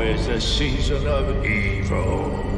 is a season of evil.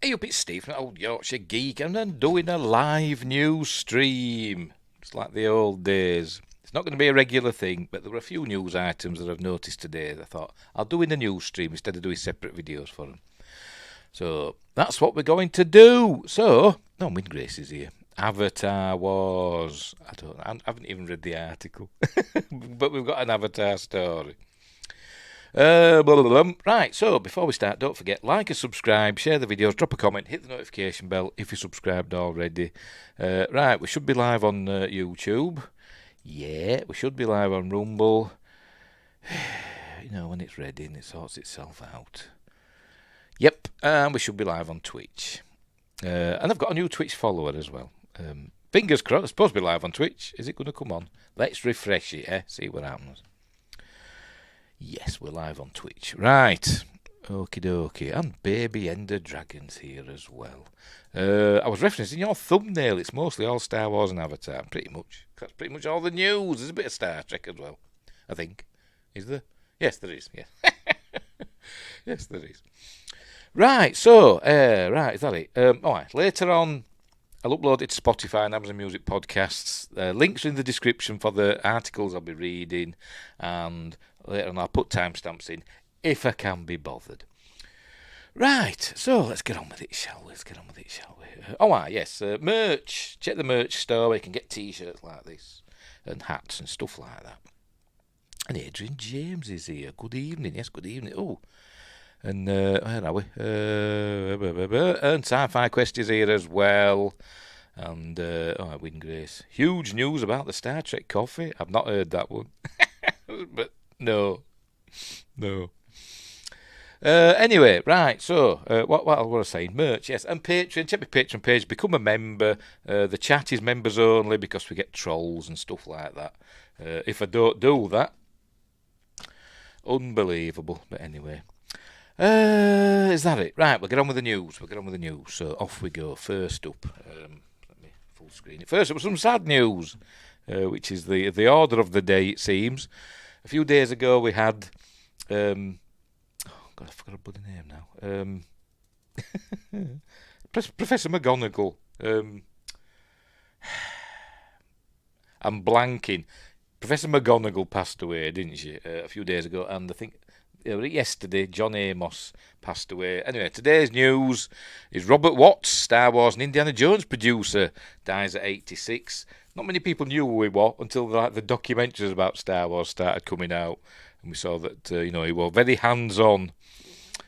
Hey up, it's Steve from Old Yorkshire Geek, and I'm doing a live news stream. It's like the old days. It's not going to be a regular thing, but there were a few news items that I've noticed today that I thought I'll do in the news stream instead of doing separate videos for them. So that's what we're going to do. So, no, Win Grace is here. Avatar Wars. I haven't even read the article, but we've got an Avatar story. Right, so before we start, don't forget, like and subscribe, share the videos, drop a comment, hit the notification bell if you're subscribed already. Right, we should be live on YouTube. Yeah, we should be live on Rumble. You know, when it's ready and it sorts itself out. Yep, and we should be live on Twitch. And I've got a new Twitch follower as well. Fingers crossed, it's supposed to be live on Twitch. Is it going to come on? Let's refresh it, see what happens. Yes, we're live on Twitch. Right. Okie dokie. And Baby Ender Dragon's here as well. I was referencing your thumbnail. It's mostly all Star Wars and Avatar, pretty much. That's pretty much all the news. There's a bit of Star Trek as well, I think. Is there? Yes, there is. Yeah. Yes, there is. Right, so, right, is that it? All right, later on, I'll upload it to Spotify and Amazon Music Podcasts. Links are in the description for the articles I'll be reading, and later on I'll put timestamps in if I can be bothered. Right, so let's get on with it, shall we? Yes, merch. Check the merch store where you can get t-shirts like this and hats and stuff like that. And Adrian James is here. Good evening. Yes, good evening. Oh, and where are we? And Sci-Fi Quest is here as well. And Win Grace. Huge news about the Star Trek coffee. I've not heard that one. But no. Anyway, right, so what I was saying, merch, yes, and Patreon, check my Patreon page, become a member. The chat is members only because we get trolls and stuff like that. If I don't do that, unbelievable, but anyway. Is that it? Right, we'll get on with the news. So off we go. First up, let me full screen it. First up, some sad news, which is the order of the day, it seems. A few days ago we had, God, I forgot her bloody name now. Professor McGonagall. I'm blanking. Professor McGonagall passed away, didn't she? A few days ago, and I think yesterday John Amos passed away. Anyway, today's news is Robert Watts, Star Wars and Indiana Jones producer, dies at 86. Not many people knew who he was until the documentaries about Star Wars started coming out, and we saw that he was very hands-on.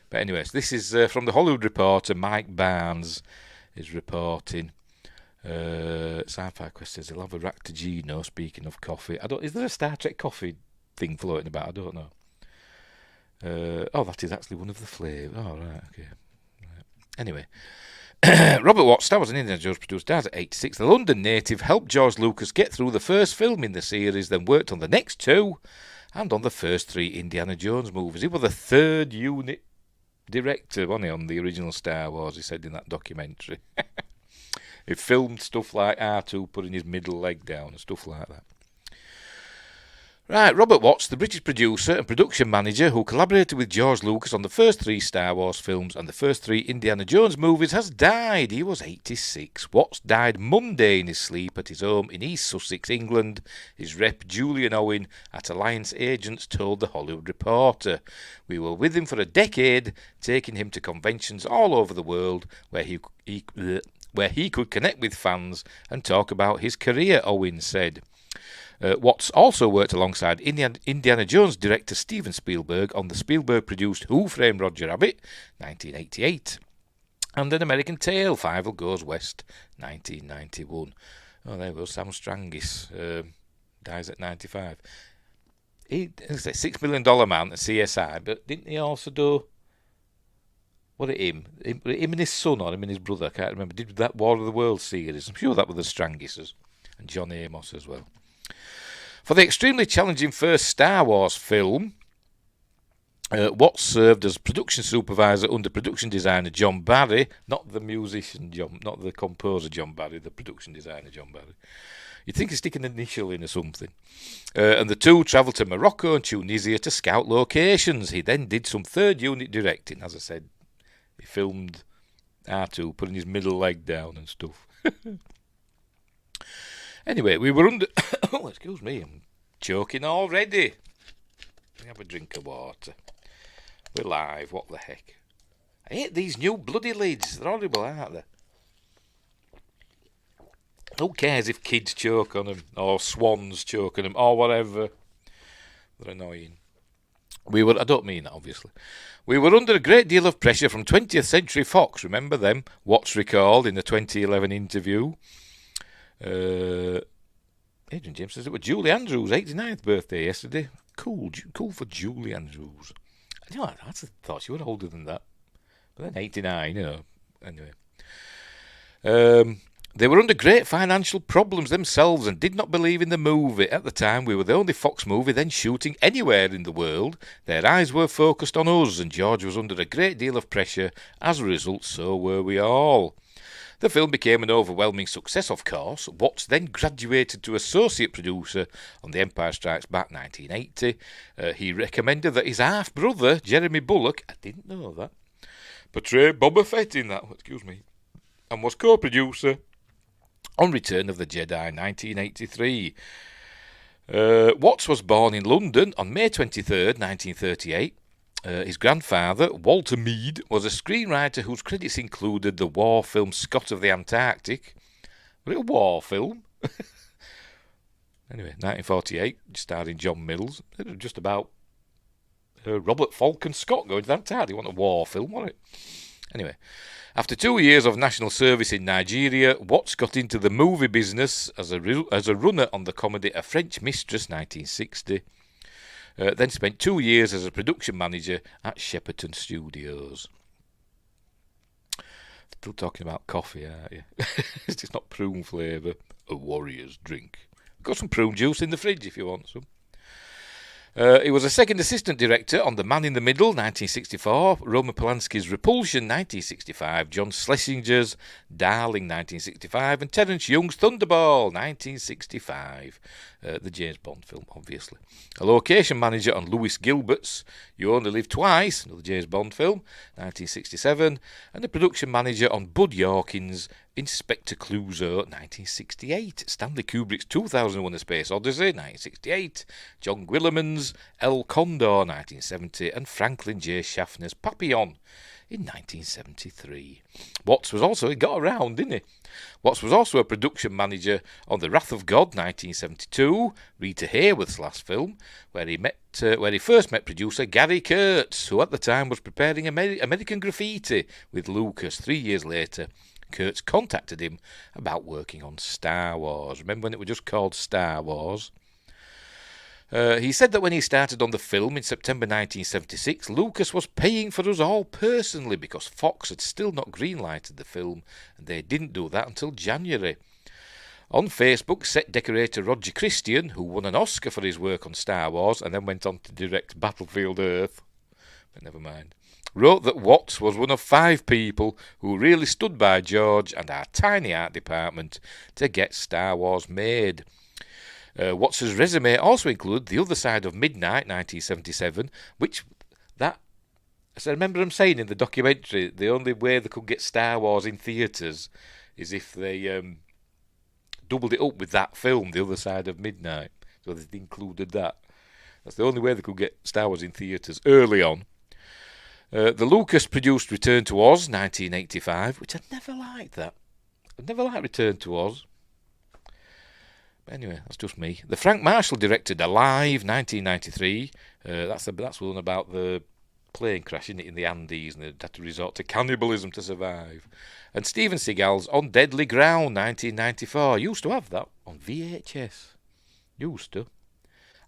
But anyways, this is from the Hollywood Reporter. Mike Barnes is reporting. Sci-Fi Quest says he'll have a Ractigino. Speaking of coffee, is there a Star Trek coffee thing floating about? I don't know. That is actually one of the flavours. Oh, right, okay. Right. Anyway, Robert Watts, Star Wars and Indiana Jones producer, dies at 86. The London native helped George Lucas get through the first film in the series, then worked on the next two and on the first three Indiana Jones movies. He was the third unit director, wasn't he, on the original Star Wars, he said in that documentary. He filmed stuff like R2 putting his middle leg down and stuff like that. Right, Robert Watts, the British producer and production manager who collaborated with George Lucas on the first three Star Wars films and the first three Indiana Jones movies, has died. He was 86. Watts died Monday in his sleep at his home in East Sussex, England. His rep, Julian Owen, at Alliance Agents, told the Hollywood Reporter. We were with him for a decade, taking him to conventions all over the world where he could connect with fans and talk about his career, Owen said. Watts also worked alongside Indiana Jones director Steven Spielberg on the Spielberg-produced Who Framed Roger Rabbit, 1988, and An American Tail, Fievel Goes West, 1991. Oh, there we go, Sam Strangis dies at 95. He's a $6 million man at CSI, but didn't he also do What it him and his son, or him and his brother, I can't remember, did that War of the Worlds series. I'm sure that were the Strangises, and John Amos as well. For the extremely challenging first Star Wars film, Watts served as production supervisor under production designer John Barry, not the musician John, not the composer John Barry, the production designer John Barry. You'd think he'd stick an initial in or something. And the two travelled to Morocco and Tunisia to scout locations. He then did some third unit directing, as I said. He filmed R2 putting his middle leg down and stuff. Anyway, we were under... oh, excuse me, I'm choking already. Let me have a drink of water. We're live, what the heck. I hate these new bloody lids. They're horrible, aren't they? Who cares if kids choke on them, or swans choke on them, or whatever. They're annoying. I don't mean that, obviously. We were under a great deal of pressure from 20th Century Fox, remember them? Watts recalled in a 2011 interview. Adrian James says it was Julie Andrews' 89th birthday yesterday. Cool for Julie Andrews. You know, I thought she was older than that. But then 89, you know. Anyway. They were under great financial problems themselves and did not believe in the movie. At the time, we were the only Fox movie then shooting anywhere in the world. Their eyes were focused on us, and George was under a great deal of pressure. As a result, so were we all. The film became an overwhelming success, of course. Watts then graduated to associate producer on The Empire Strikes Back 1980. He recommended that his half-brother, Jeremy Bulloch, I didn't know that, portray Boba Fett in that, and was co-producer on Return of the Jedi 1983. Watts was born in London on May 23rd, 1938. His grandfather, Walter Mead, was a screenwriter whose credits included the war film Scott of the Antarctic. Was it a war film? Anyway, 1948, starring John Mills. It was just about Robert Falcon Scott going to the Antarctic. It wasn't a war film, was it? Anyway, after 2 years of national service in Nigeria, Watts got into the movie business as a runner on the comedy A French Mistress 1960. Then spent 2 years as a production manager at Shepperton Studios. Still talking about coffee, aren't you? It's just not prune flavour. A warrior's drink. Got some prune juice in the fridge if you want some. He was a second assistant director on The Man in the Middle, 1964, Roman Polanski's Repulsion, 1965, John Schlesinger's Darling, 1965, and Terence Young's Thunderball, 1965, the James Bond film, obviously. A location manager on Lewis Gilbert's You Only Live Twice, another James Bond film, 1967, and a production manager on Bud Yorkin's Inspector Clouseau, 1968. Stanley Kubrick's 2001: A Space Odyssey, 1968. John Guillermin's El Condor, 1970. And Franklin J. Schaffner's Papillon in 1973. Watts was also, he got around, didn't he? Watts was also a production manager on The Wrath of God, 1972, Rita Hayworth's last film, where he first met producer Gary Kurtz, who at the time was preparing American Graffiti with Lucas. 3 years later, Kurtz contacted him about working on Star Wars. Remember when it was just called Star Wars? He said that when he started on the film in September 1976, Lucas was paying for us all personally because Fox had still not greenlighted the film, and they didn't do that until January. On Facebook, set decorator Roger Christian, who won an Oscar for his work on Star Wars and then went on to direct Battlefield Earth, but never mind, wrote that Watts was one of 5 people who really stood by George and our tiny art department to get Star Wars made. Watts' resume also included The Other Side of Midnight, 1977, which, as I remember him saying in the documentary, the only way they could get Star Wars in theatres is if they doubled it up with that film, The Other Side of Midnight. So they included that. That's the only way they could get Star Wars in theatres early on. The Lucas-produced Return to Oz, 1985, which I never liked that. I never liked Return to Oz. But anyway, that's just me. The Frank Marshall directed Alive, 1993. That's the one about the plane crash in the Andes, and they had to resort to cannibalism to survive. And Steven Seagal's On Deadly Ground, 1994. Used to have that on VHS. Used to.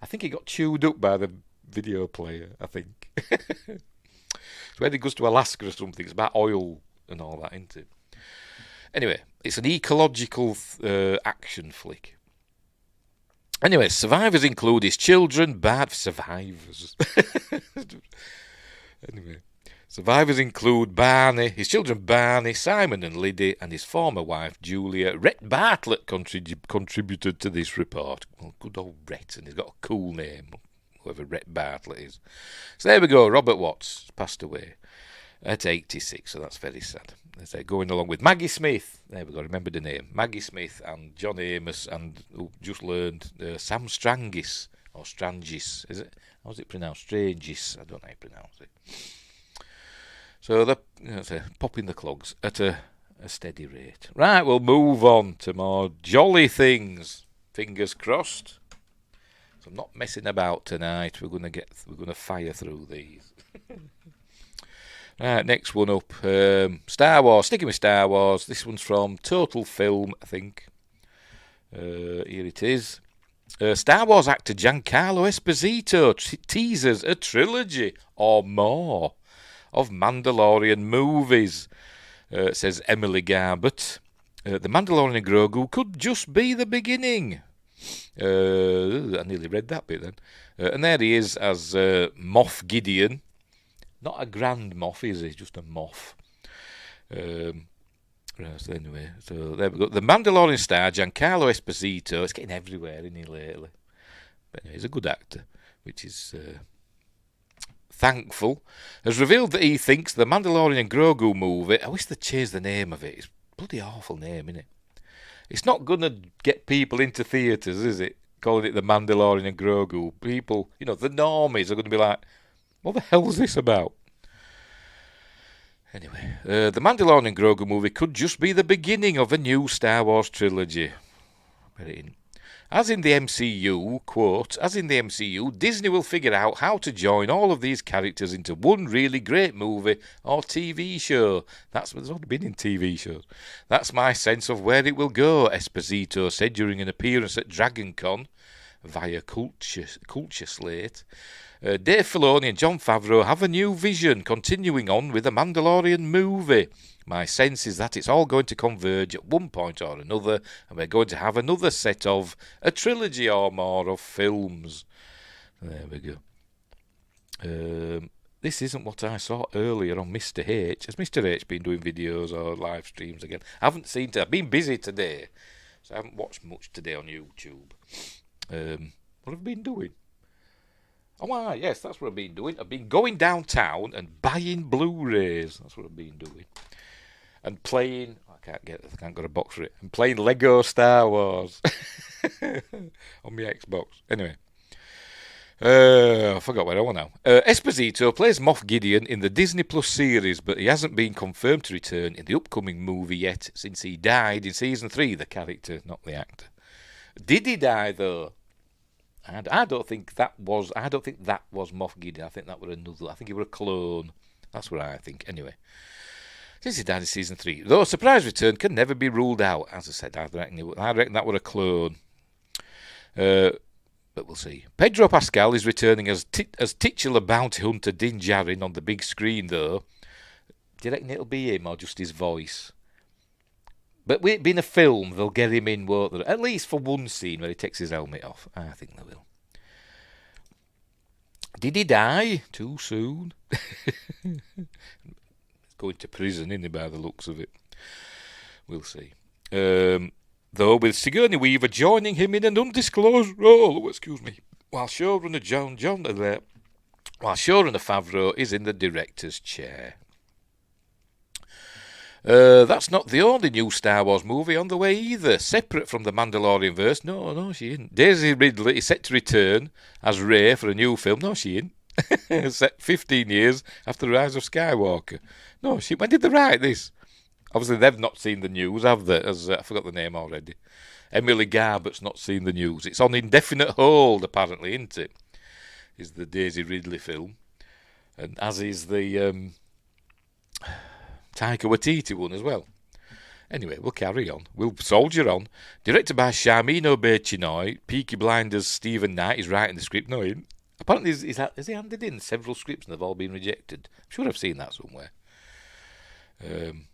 I think it got chewed up by the video player, I think. It's where he goes to Alaska or something. It's about oil and all that, isn't it? Anyway, it's an ecological action flick. Anyway, survivors include his children, survivors. Anyway, survivors include Barney, his children Barney, Simon and Liddy, and his former wife Julia. Rhett Bartlett contributed to this report. Well, good old Rhett, and he's got a cool name, whoever Rhett Bartlett is. So there we go, Robert Watts passed away at 86, so that's very sad. As they're going along with Maggie Smith, there we go, remember the name, Maggie Smith and John Amos, and just learned Sam Strangis, or Strangis, is it? How's it pronounced? Strangis, I don't know how you pronounce it. So they're popping the clogs at a steady rate. Right, we'll move on to more jolly things. Fingers crossed. So I'm not messing about tonight. We're gonna fire through these. Right, next one up. Star Wars. Sticking with Star Wars. This one's from Total Film, I think. Here it is. Star Wars actor Giancarlo Esposito teases a trilogy or more of Mandalorian movies, says Emily Garbett. The Mandalorian and Grogu could just be the beginning. I nearly read that bit then. And there he is as Moff Gideon. Not a grand Moff, is he? Just a Moff. So anyway, so there we go. The Mandalorian star, Giancarlo Esposito, it's getting everywhere, isn't he, lately? But anyway, he's a good actor, which is thankful, has revealed that he thinks the Mandalorian and Grogu movie, I wish they'd changed the name of it. It's a bloody awful name, isn't it? It's not going to get people into theatres, is it? Calling it the Mandalorian and Grogu. People, the normies are going to be like, what the hell's this about? Anyway, the Mandalorian and Grogu movie could just be the beginning of a new Star Wars trilogy. As in the MCU, quote, as in the MCU, Disney will figure out how to join all of these characters into one really great movie or TV show. There's already been in TV shows. That's my sense of where it will go, Esposito said during an appearance at DragonCon via Culture Slate. Dave Filoni and Jon Favreau have a new vision, continuing on with the Mandalorian movie. My sense is that it's all going to converge at one point or another, and we're going to have another set of a trilogy or more of films. There we go. This isn't what I saw earlier on Mr. H. Has Mr. H been doing videos or live streams again? I haven't seen it. I've been busy today, so I haven't watched much today on YouTube. What have I been doing? Oh, yes, that's what I've been doing. I've been going downtown and buying Blu-rays. That's what I've been doing. And playing... I can't get a box for it. And playing Lego Star Wars. On my Xbox. Anyway. I forgot where I was now. Esposito plays Moff Gideon in the Disney Plus series, but he hasn't been confirmed to return in the upcoming movie yet, since he died in Season 3, the character, not the actor. Did he die, though? I don't think that was Moff Gideon. I think that was another. I think he was a clone. That's what I think. Anyway, since he died in Season 3, though a surprise return can never be ruled out. As I said, I reckon that was a clone. But we'll see. Pedro Pascal is returning as titular bounty hunter Din Djarin on the big screen, though. Do you reckon it'll be him or just his voice? But with it being a film, they'll get him in, won't they? At least for one scene where he takes his helmet off. I think they will. Did he die too soon? He's going to prison, isn't he, by the looks of it? We'll see. Though, with Sigourney Weaver joining him in an undisclosed role, while showrunner Favreau is in the director's chair. That's not the only new Star Wars movie on the way either. Separate from the Mandalorian verse. No, she isn't. Daisy Ridley is set to return as Rey for a new film. No, she isn't. Set 15 years after the Rise of Skywalker. No, when did they write this? Obviously, they've not seen the news, have they? I forgot the name already. Emily Garbett's not seen the news. It's on indefinite hold, apparently, isn't it? Is the Daisy Ridley film. And as is the... Taika Waititi one as well. Anyway, we'll carry on. We'll soldier on. Directed by Sharmeen Obaid-Chinoy, Peaky Blinders' Stephen Knight is writing the script. No, he isn't. Apparently, has he handed in several scripts and they've all been rejected? I'm sure I've seen that somewhere. And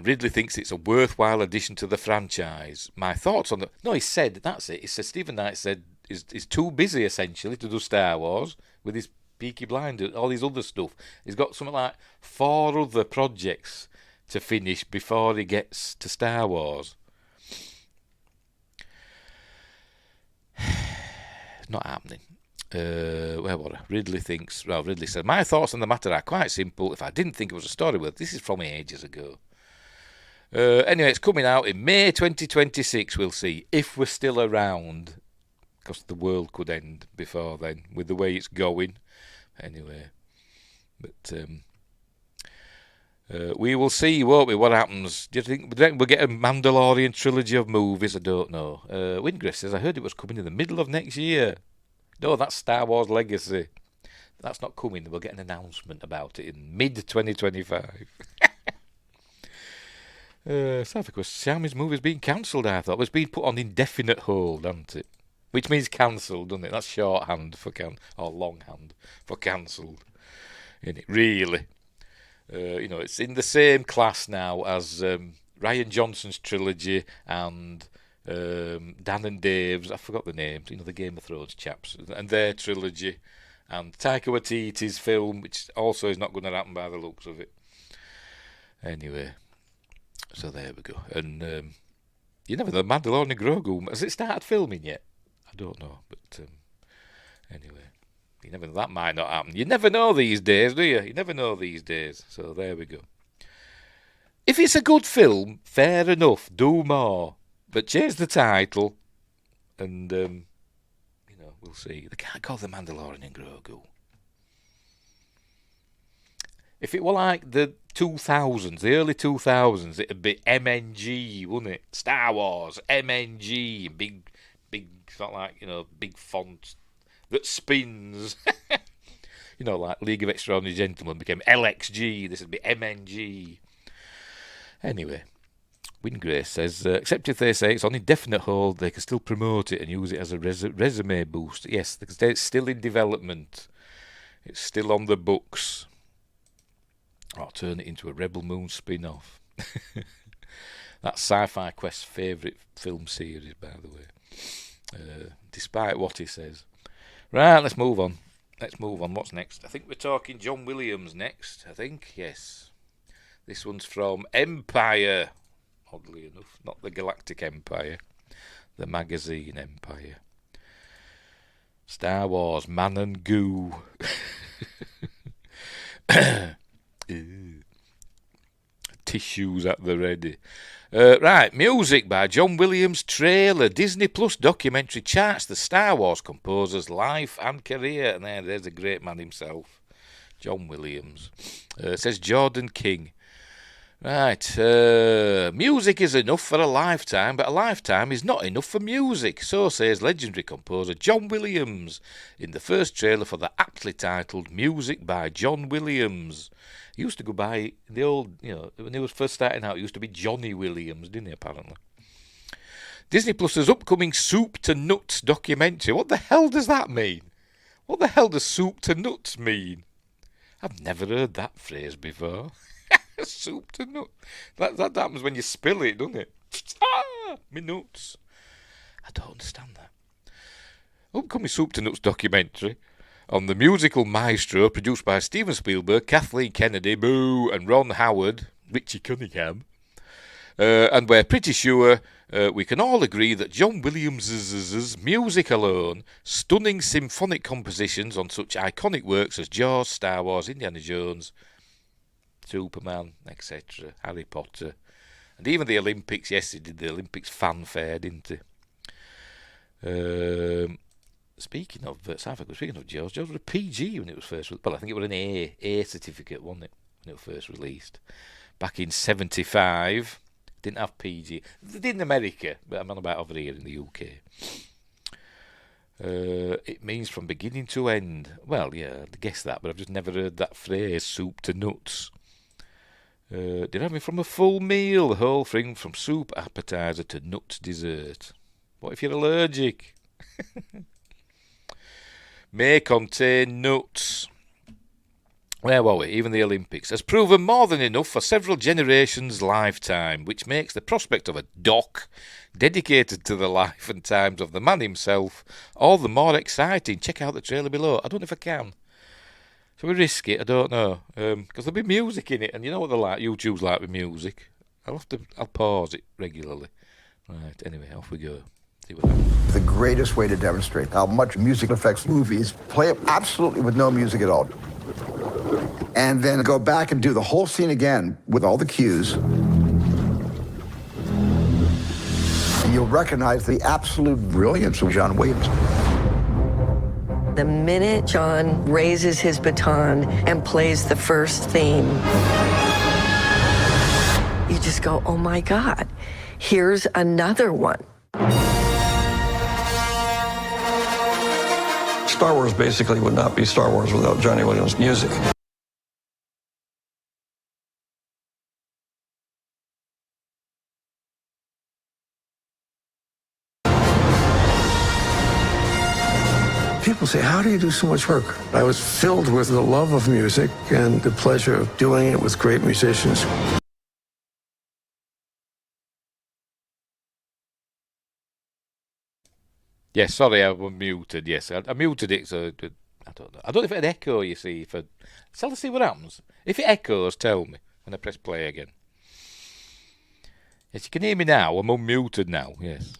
Ridley thinks it's a worthwhile addition to the franchise. My thoughts on the... No, he said, that's it. He said, Stephen Knight said he's too busy, essentially, to do Star Wars with his Peaky Blinders, all his other stuff. He's got something like 4 other projects to finish before he gets to Star Wars. Not happening. Where was I? Ridley said, my thoughts on the matter are quite simple. If I didn't think it was a story worth, this is from ages ago. Anyway, it's coming out in May 2026, we'll see, if we're still around, because the world could end before then, with the way it's going. Anyway, but we will see, won't we, what happens. Do you think we'll get a Mandalorian trilogy of movies? I don't know. Windgress says, I heard it was coming in the middle of next year. No, that's Star Wars Legacy. That's not coming. We'll get an announcement about it in mid-2025. South Africa, Xiaomi's movie's been cancelled, I thought. It's been put on indefinite hold, hasn't it? Which means cancelled, doesn't it? That's shorthand for or longhand for cancelled. Isn't it? Really. It's in the same class now as Ryan Johnson's trilogy and Dan and Dave's, I forgot the names, the Game of Thrones chaps, and their trilogy, and Taika Waititi's film, which also is not going to happen by the looks of it. Anyway, so there we go. And the Mandalorian Grogu, has it started filming yet? I don't know, but anyway, you never know, that might not happen. You never know these days, do you? You never know these days. So there we go. If it's a good film, fair enough, do more. But change the title, and, we'll see. They can't call the Mandalorian and Grogu. If it were like the 2000s, the early 2000s, it'd be MNG, wouldn't it? Star Wars, MNG, big, sort of like, big font that spins. Like League of Extraordinary Gentlemen became LXG, this would be MNG. Anyway. Wingrace says, except if they say it's on indefinite hold, they can still promote it and use it as a resume boost. Yes, it's still in development. It's still on the books. I'll turn it into a Rebel Moon spin-off. That's Sci-Fi Quest's favourite film series, by the way. Despite what he says. Right, let's move on. What's next? I think we're talking John Williams next, Yes. This one's from Empire. Oddly enough, not the Galactic Empire, the magazine Empire. Star Wars, Man and Goo. Tissues at the ready. Right, music by John Williams trailer. Disney Plus documentary charts the Star Wars composer's life and career. And there's a great man himself, John Williams. Says Jordan King. Right, music is enough for a lifetime, but a lifetime is not enough for music, so says legendary composer John Williams in the first trailer for the aptly titled Music by John Williams. He used to go by, the old, when he was first starting out, he used to be Johnny Williams, didn't he, apparently? Disney Plus's upcoming Soup to Nuts documentary. What the hell does that mean? What the hell does Soup to Nuts mean? I've never heard that phrase before. Soup to nuts. That happens when you spill it, doesn't it? Me nuts. I don't understand that. Upcoming Soup to Nuts documentary on the musical maestro produced by Steven Spielberg, Kathleen Kennedy, Boo, and Ron Howard, Richie Cunningham, and we're pretty sure we can all agree that John Williams' music alone, stunning symphonic compositions on such iconic works as Jaws, Star Wars, Indiana Jones, Superman, etc., Harry Potter, and even the Olympics. Yes, he did the Olympics fanfare, didn't he? Speaking of Jaws was a PG when it was first. Well, I think it was an A certificate, wasn't it, when it was first released back in '75. Didn't have PG. They did in America, but I'm on about over here in the UK. It means from beginning to end. Well, yeah, I guess that, but I've just never heard that phrase, soup to nuts. Deriving me from a full meal, the whole thing from soup appetizer to nuts dessert. What if you're allergic? may contain nuts. Where were we? Even the Olympics has proven more than enough for several generations' lifetime, which makes the prospect of a doc dedicated to the life and times of the man himself all the more exciting. Check out the trailer below. I don't know if I can. Shall we risk it? I don't know. Because there'll be music in it, and you know what they're like. YouTube's like with music. I'll pause it regularly. Right, anyway, off we go. See what happens. The greatest way to demonstrate how much music affects movies, play it absolutely with no music at all. And then go back and do the whole scene again with all the cues. And you'll recognize the absolute brilliance of John Williams. The minute John raises his baton and plays the first theme, you just go, oh my God, here's another one. Star Wars basically would not be Star Wars without Johnny Williams' music. People say, how do you do so much work? I was filled with the love of music and the pleasure of doing it with great musicians. Yes, sorry, I was muted. Yes, I muted it, so I don't know. I don't know if it'd echo, you see. Shall I see what happens? If it echoes, tell me, and I press play again. Yes, you can hear me now. I'm unmuted now, yes.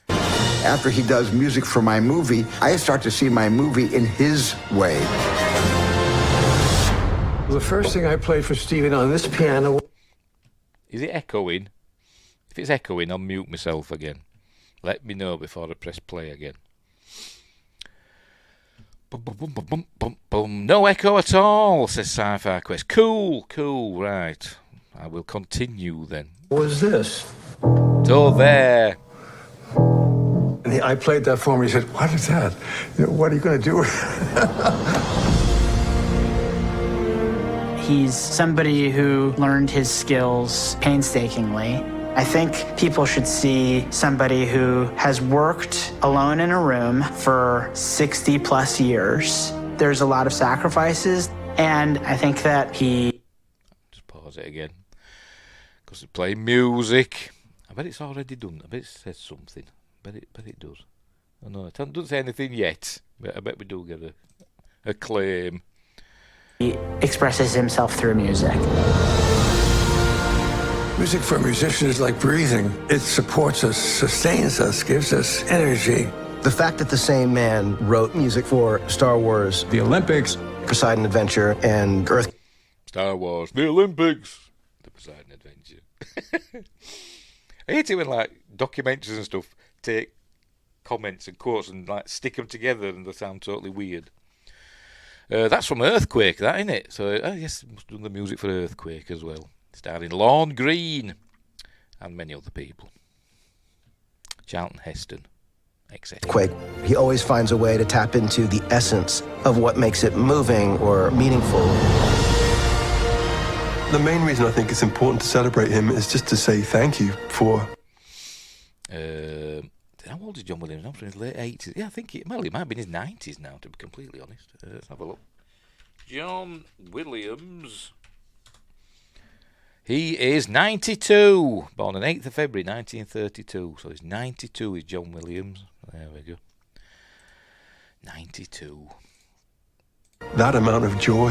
After he does music for my movie, I start to see my movie in his way. The first thing I played for Stephen on this piano... Is it echoing? If it's echoing, I'll mute myself again. Let me know before I press play again. Bum, bum, bum, bum, bum, bum, bum. No echo at all, says Sci-Fi Quest. Cool, right. I will continue then. What was this? So there. And I played that for him. He said, what is that? What are you going to do? He's somebody who learned his skills painstakingly. I think people should see somebody who has worked alone in a room for 60 plus years. There's a lot of sacrifices, and I think that he... Just pause it again. Because they play music. I bet it's already done. I bet it says something. I bet it does. I know, it doesn't say anything yet, but I bet we do get a claim. He expresses himself through music. Music for a musician is like breathing. It supports us, sustains us, gives us energy. The fact that the same man wrote music for Star Wars, The Olympics, Poseidon Adventure, and Earth... Star Wars, the Olympics, the Poseidon Adventure. I hate it when, like, documentaries and stuff take comments and quotes and, like, stick them together and they sound totally weird. That's from Earthquake, that, isn't it? So, yes, must have done the music for Earthquake as well. Starring Lorne Greene and many other people. Charlton Heston, etc. Quake. He always finds a way to tap into the essence of what makes it moving or meaningful. the main reason I think it's important to celebrate him is just to say thank you for... How old is John Williams? I'm from his late 80s. Yeah, I think it might be in his 90s now, to be completely honest. Let's have a look. John Williams. He is 92. Born on 8th of February 1932. So he's 92 is John Williams. There we go. 92. that amount of joy.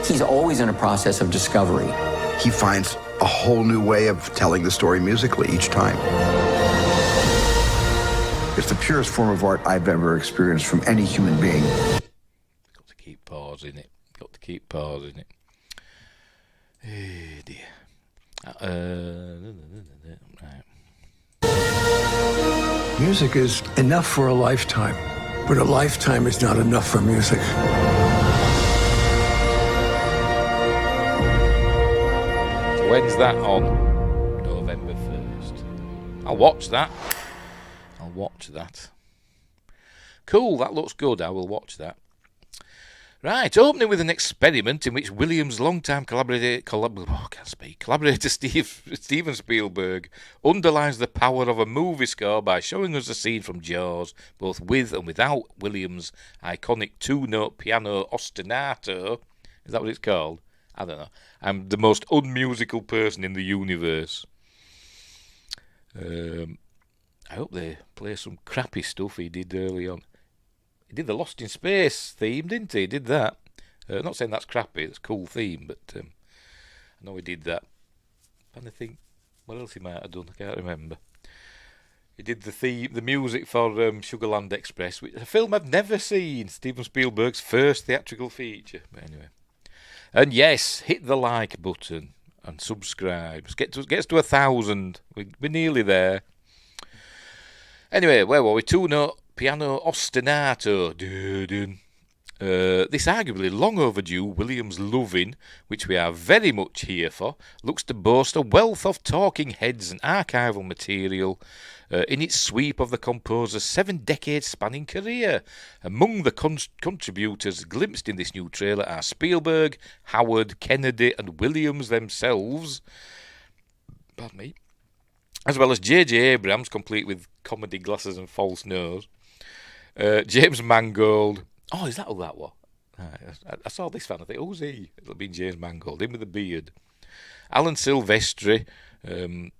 He's always in a process of discovery. He finds a whole new way of telling the story musically each time. It's the purest form of art I've ever experienced from any human being. Got to keep pausing it. Oh dear. Right. Music is enough for a lifetime, but a lifetime is not enough for music. When's that on? November 1st. I'll watch that. Cool, that looks good. I will watch that. Right, opening with an experiment in which Williams' longtime collaborator Steven Spielberg underlines the power of a movie score by showing us a scene from Jaws, both with and without Williams' iconic two-note piano ostinato. Is that what it's called? I don't know. I'm the most unmusical person in the universe. I hope they play some crappy stuff he did early on. He did the Lost in Space theme, didn't he? He did that. Not saying that's crappy, it's a cool theme, but I know he did that. I'm trying to think what else he might have done, I can't remember. He did the music for Sugarland Express, which is a film I've never seen, Steven Spielberg's first theatrical feature. But anyway. And yes, hit the like button and subscribe. Get to 1,000. We're nearly there. Anyway, where were we? Two-note piano ostinato. This arguably long overdue Williams loving, which we are very much here for, looks to boast a wealth of talking heads and archival material in its sweep of the composer's 7-decade spanning career. Among the contributors glimpsed in this new trailer are Spielberg, Howard, Kennedy and Williams themselves. Pardon me. As well as J.J. Abrams, complete with comedy glasses and false nose. James Mangold. Oh, is that who that was? I saw this fan. I think, who's he? It'll be James Mangold, him with the beard. Alan Silvestri, who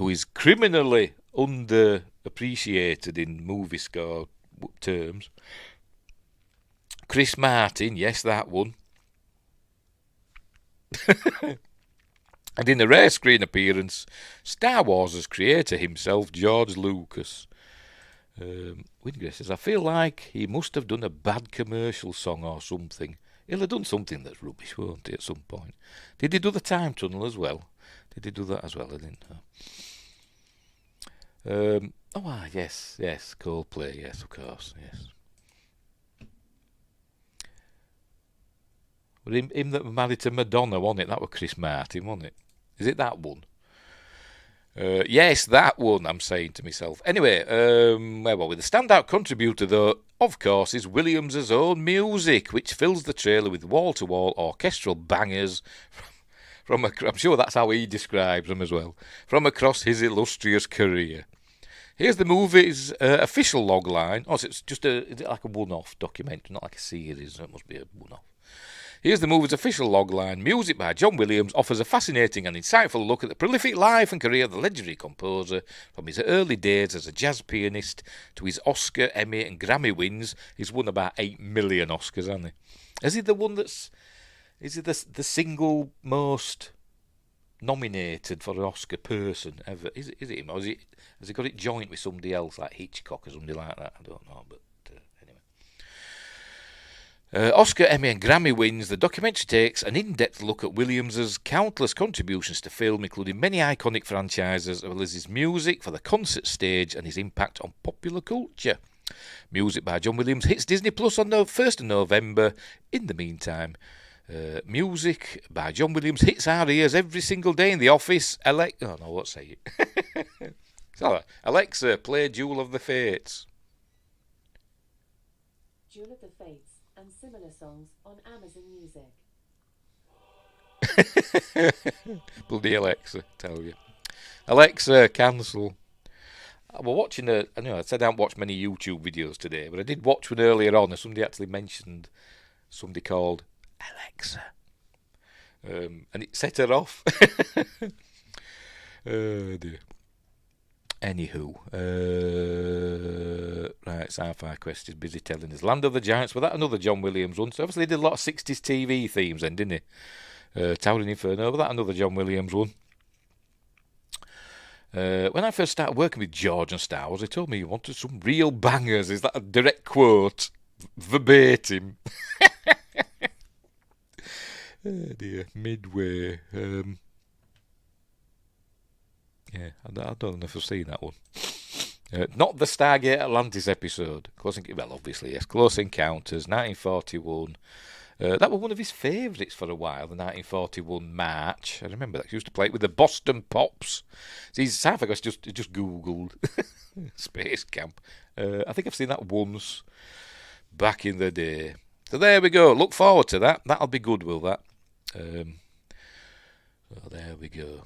is criminally underappreciated in movie score terms. Chris Martin, yes, that one. And in a rare screen appearance, Star Wars' creator himself, George Lucas. Wingray says, I feel like he must have done a bad commercial song or something. He'll have done something that's rubbish, won't he, at some point? Did he do the Time Tunnel as well? Did he do that as well? I didn't know. Yes, Coldplay, yes, of course, yes. Well, him that was married to Madonna, wasn't it? That was Chris Martin, wasn't it? Is it that one? Yes, that one, I'm saying to myself. Anyway, where were we? The standout contributor, though, of course, is Williams' own music, which fills the trailer with wall-to-wall orchestral bangers from I'm sure that's how he describes them as well, from across his illustrious career. Here's the movie's official logline. Oh, so it's just is it like a one-off documentary, not like a series? It must be a one-off. Here's the movie's official logline. Music by John Williams offers a fascinating and insightful look at the prolific life and career of the legendary composer, from his early days as a jazz pianist to his Oscar, Emmy and Grammy wins. He's won about 8 million Oscars, hasn't he? Is he the one is he the single most nominated for an Oscar person ever? Is it him? Or has he got it joint with somebody else, like Hitchcock or somebody like that? I don't know, but... Oscar, Emmy and Grammy wins, the documentary takes an in-depth look at Williams' countless contributions to film, including many iconic franchises, as well as his music for the concert stage and his impact on popular culture. Music by John Williams hits Disney Plus on the 1st of November. In the meantime, music by John Williams hits our ears every single day in the office. Alexa, play Jewel of the Fates. Jewel of the Fates and similar songs on Amazon Music. Bloody Alexa, tell you. Alexa, cancel. We're watching I said I haven't watched many YouTube videos today, but I did watch one earlier on, and somebody actually mentioned somebody called Alexa. And it set her off. Oh dear. Anywho, right, Sci-Fi Quest is busy telling us. Land of the Giants, was that another John Williams one? So obviously he did a lot of 60s TV themes then, didn't he? Towering Inferno, was that another John Williams one? When I first started working with George and Star Wars, he told me he wanted some real bangers. Is that a direct quote? Verbatim. Oh dear, Midway. Yeah, I don't know if I've seen that one. Not the Stargate Atlantis episode. Obviously, yes. Close Encounters, 1941. That was one of his favourites for a while, the 1941 March. I remember that. He used to play it with the Boston Pops. See, Sci-Fi just Googled Space Camp. I think I've seen that once back in the day. So there we go. Look forward to that. That'll be good, will that? So there we go.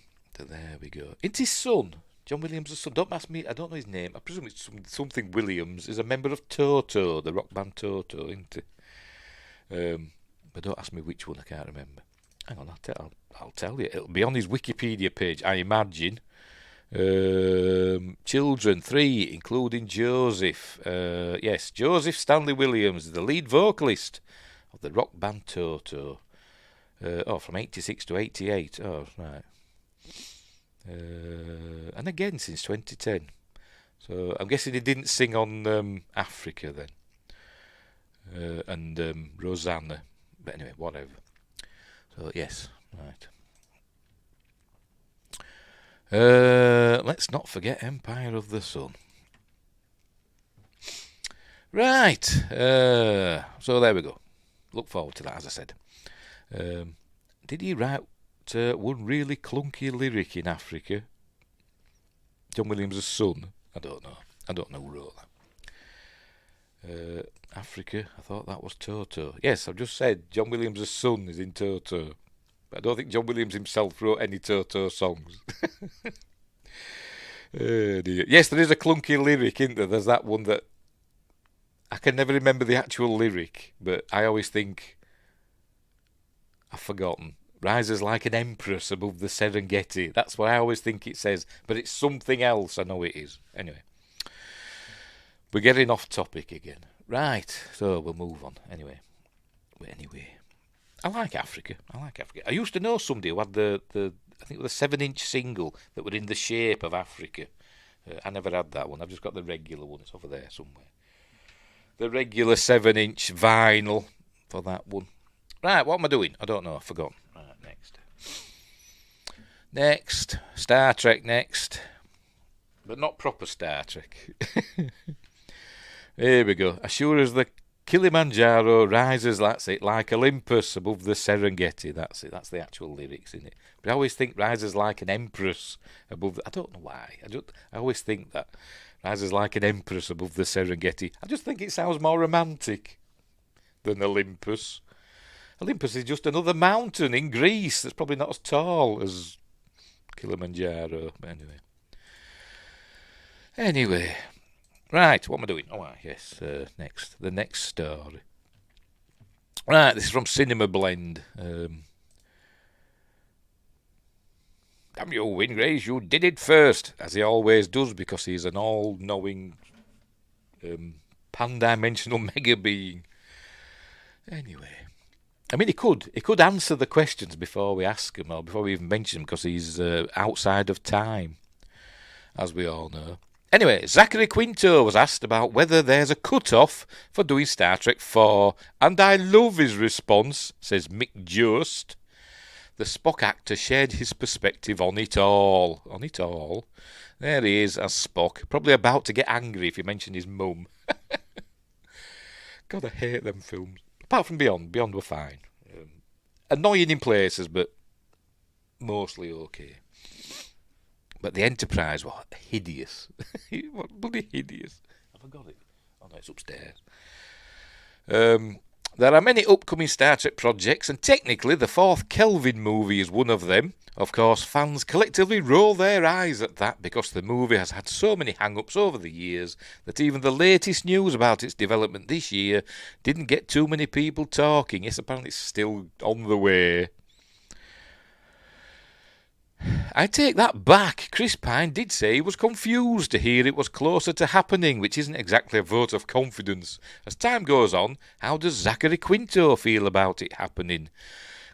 It's his son, John Williams' son. Don't ask me. I don't know his name. I presume it's something Williams. Is a member of Toto, the rock band Toto, isn't he? But don't ask me which one. I can't remember. Hang on, I'll tell you. It'll be on his Wikipedia page, I imagine. Children, 3, including Joseph. Yes, Joseph Stanley Williams, the lead vocalist of the rock band Toto. From 86 to 88. Oh, right. And again since 2010. So I'm guessing he didn't sing on Africa then. And Rosanna. But anyway, whatever. So, yes, right. Let's not forget Empire of the Sun. Right. So there we go. Look forward to that, as I said. Did he write one really clunky lyric in Africa? John Williams' son? I don't know who wrote that. Africa, I thought that was Toto. Yes, I've just said John Williams' son is in Toto. But I don't think John Williams himself wrote any Toto songs. Oh dear. Yes, there is a clunky lyric, isn't there? There's that one that I can never remember the actual lyric, but I always think I've forgotten. Rises like an empress above the Serengeti. That's what I always think it says, but it's something else. I know it is. Anyway, we're getting off topic again. Right, so we'll move on. Anyway, I like Africa. I used to know somebody who had the I think it was a 7-inch single that were in the shape of Africa. I never had that one. I've just got the regular one. It's over there somewhere. The regular 7-inch vinyl for that one. Right, what am I doing? I don't know. I've forgotten. Right, next. Star Trek next. But not proper Star Trek. Here we go. As sure as the Kilimanjaro rises, that's it, like Olympus above the Serengeti. That's it. That's the actual lyrics in it. But I always think rises like an empress above. I don't know why. I always think that rises like an empress above the Serengeti. I just think it sounds more romantic than Olympus. Olympus is just another mountain in Greece that's probably not as tall as Kilimanjaro. But anyway. Right, what am I doing? Oh, yes, next. The next story. Right, this is from Cinema Blend. Damn you, Wingrace, you did it first, as he always does, because he's an all-knowing pan-dimensional mega being. Anyway, I mean, he could answer the questions before we ask him, or before we even mention him, because he's outside of time, as we all know. Anyway, Zachary Quinto was asked about whether there's a cut-off for doing Star Trek 4, and I love his response, says Mick Jost. The Spock actor shared his perspective on it all. On it all. There he is as Spock, probably about to get angry if you mention his mum. God, I hate them films. Apart from Beyond. Beyond were fine. Annoying in places, but mostly okay. But the Enterprise was hideous. It was bloody hideous. Have I got it? Oh no, it's upstairs. There are many upcoming Star Trek projects, and technically the 4th Kelvin movie is one of them. Of course, fans collectively roll their eyes at that because the movie has had so many hang-ups over the years that even the latest news about its development this year didn't get too many people talking. Yes, apparently it's still on the way. I take that back. Chris Pine did say he was confused to hear it was closer to happening, which isn't exactly a vote of confidence. As time goes on, how does Zachary Quinto feel about it happening?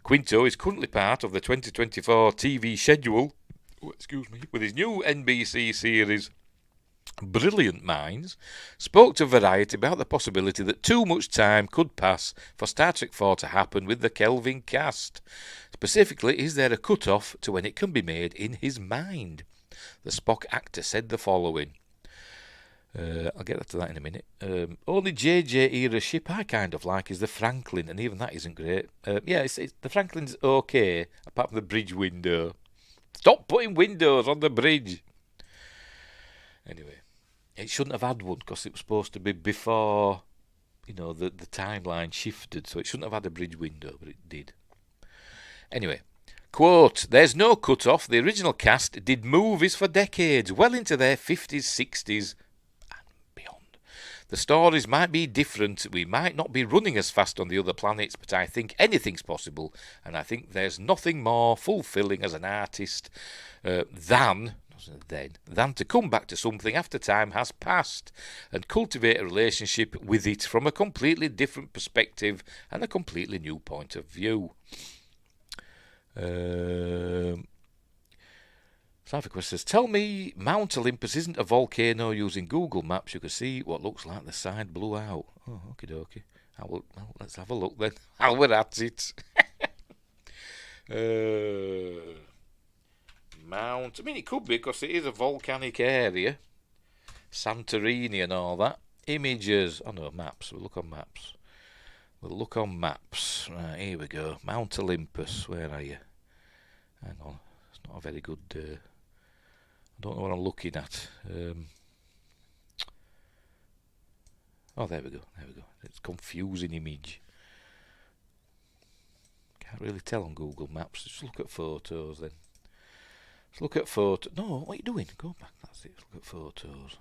Quinto is currently part of the 2024 TV schedule, with his new NBC series Brilliant Minds, spoke to Variety about the possibility that too much time could pass for Star Trek 4 to happen with the Kelvin cast. Specifically, is there a cut-off to when it can be made in his mind? The Spock actor said the following. I'll get to that in a minute. Only JJ era ship I kind of like is the Franklin, and even that isn't great. The Franklin's okay, apart from the bridge window. Stop putting windows on the bridge. Anyway, it shouldn't have had one because it was supposed to be before the timeline shifted, so it shouldn't have had a bridge window, but it did. Anyway, quote, "There's no cut-off. The original cast did movies for decades, well into their 50s, 60s, and beyond. The stories might be different. We might not be running as fast on the other planets, but I think anything's possible, and I think there's nothing more fulfilling as an artist than to come back to something after time has passed and cultivate a relationship with it from a completely different perspective and a completely new point of view." Sci-Fi Quest says, "Tell me Mount Olympus isn't a volcano. Using Google Maps, you can see what looks like the side blew out." Oh, okie dokie. Well, let's have a look then. While we're at it. Mount. I mean, it could be because it is a volcanic area. Santorini and all that. Images. Oh no, maps. We'll look on maps. Right, here we go. Mount Olympus. Where are you? Hang on. It's not a very good... I don't know what I'm looking at. Oh, there we go. It's confusing image. Can't really tell on Google Maps. Just look at photos then. Let's look at photos. No, what are you doing? Go back. That's it. Look at photos.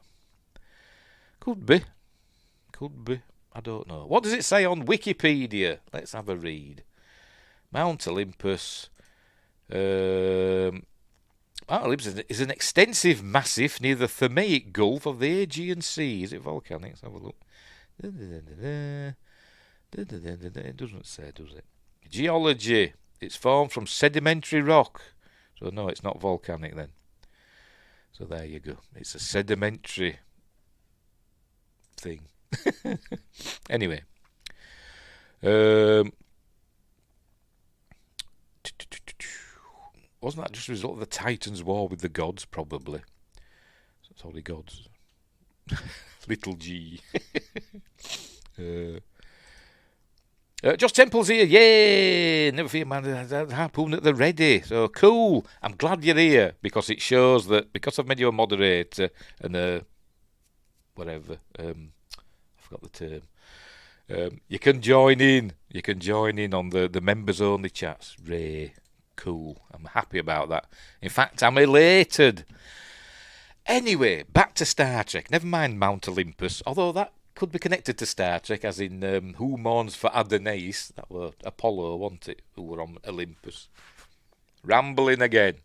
Could be. I don't know. What does it say on Wikipedia? Let's have a read. Mount Olympus. Mount Olympus is an extensive massif near the Thermaic Gulf of the Aegean Sea. Is it volcanic? Let's have a look. It doesn't say, does it? Geology. It's formed from sedimentary rock. So no, it's not volcanic then. So there you go. It's a sedimentary thing. Anyway. Wasn't that just a result of the Titans' war with the gods, probably? It's only gods. Little G. Josh Temple's here. Yay! Never fear, man. Harpoon at the ready. So cool. I'm glad you're here because it shows that because I've made you a moderator and whatever. I forgot the term. You can join in. You can join in on the members only chats. Ray. Cool. I'm happy about that. In fact, I'm elated. Anyway, back to Star Trek. Never mind Mount Olympus, although that could be connected to Star Trek, as in Who Mourns for Adonais? That were Apollo, wasn't it? Who were on Olympus. Rambling again.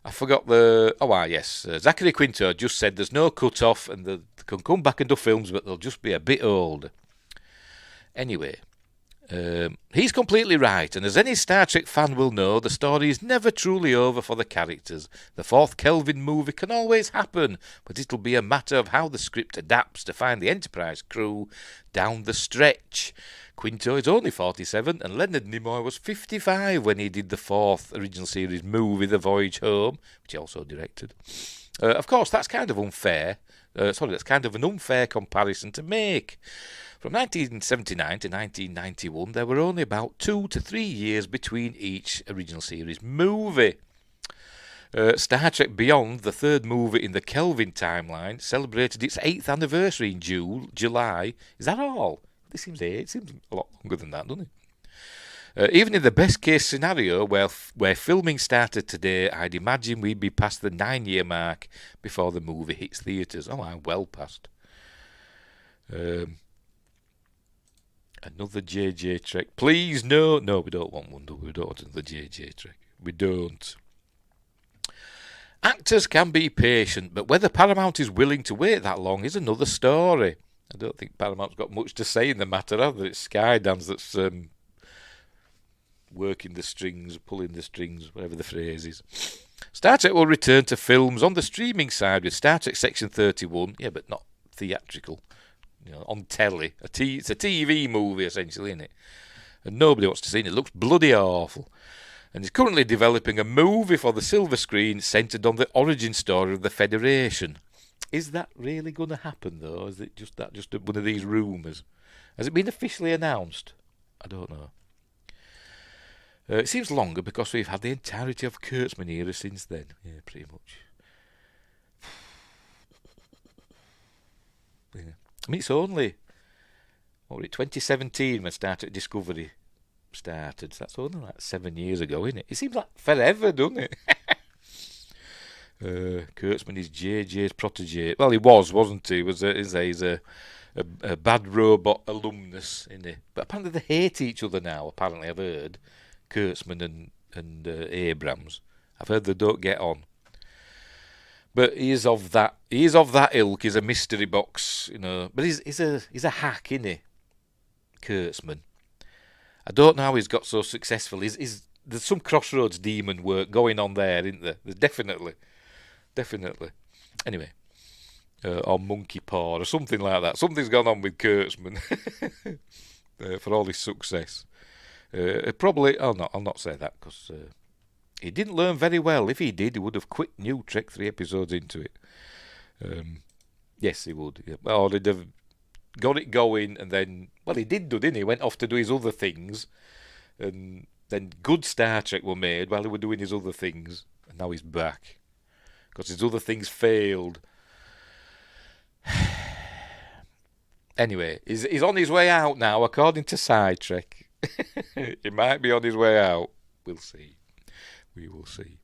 I forgot the... Oh, yes. Zachary Quinto just said there's no cut-off and they can come back and do films, but they'll just be a bit old. Anyway... he's completely right, and as any Star Trek fan will know, the story is never truly over for the characters. The fourth Kelvin movie can always happen, but it'll be a matter of how the script adapts to find the Enterprise crew down the stretch. Quinto is only 47, and Leonard Nimoy was 55 when he did the fourth original series movie, The Voyage Home, which he also directed. Of course, that's kind of unfair. That's kind of an unfair comparison to make. From 1979 to 1991, there were only about 2 to 3 years between each original series movie. Star Trek Beyond, the third movie in the Kelvin timeline, celebrated its 8th anniversary in July. Is that all? It seems a lot longer than that, doesn't it? Even in the best case scenario, where filming started today, I'd imagine we'd be past the 9-year mark before the movie hits theatres. Oh, I'm well past. Another JJ Trek. Please, no. No, we don't want one, do we? We don't want another JJ Trek. We don't. Actors can be patient, but whether Paramount is willing to wait that long is another story. I don't think Paramount's got much to say in the matter, either. It's Skydance that's working the strings, pulling the strings, whatever the phrase is. Star Trek will return to films on the streaming side with Star Trek Section 31, yeah, but not theatrical. On telly. It's a TV movie, essentially, isn't it? And nobody wants to see it. It looks bloody awful. And he's currently developing a movie for the silver screen centred on the origin story of the Federation. Is that really going to happen, though? Is it just one of these rumours? Has it been officially announced? I don't know. It seems longer because we've had the entirety of Kurtzman era since then. Yeah, pretty much. Yeah. I mean, it's only what was it, 2017 when Star Trek Discovery started. So that's only like 7 years ago, isn't it? It seems like forever, doesn't it? Kurtzman is JJ's protege. Well, he was, wasn't he? He's a bad robot alumnus, isn't he? But apparently they hate each other now. Apparently, I've heard Kurtzman and Abrams. I've heard they don't get on. But he is of that ilk. He's a mystery box, you know. But he's a hack, isn't he? Kurtzman. I don't know how he's got so successful. There's some Crossroads demon work going on there, isn't there? There's definitely. Anyway, or Monkey Paw or something like that. Something's gone on with Kurtzman for all his success. Probably, I'll not say that because he didn't learn very well. If he did, he would have quit New Trek 3 episodes into it. Yes, he would. Yeah. Or he'd have got it going and then, well, he did, didn't he? He went off to do his other things, and then good Star Trek were made while he was doing his other things, and now he's back because his other things failed. Anyway, he's on his way out now, according to Sci-Trek. He might be on his way out. We'll see. We will see.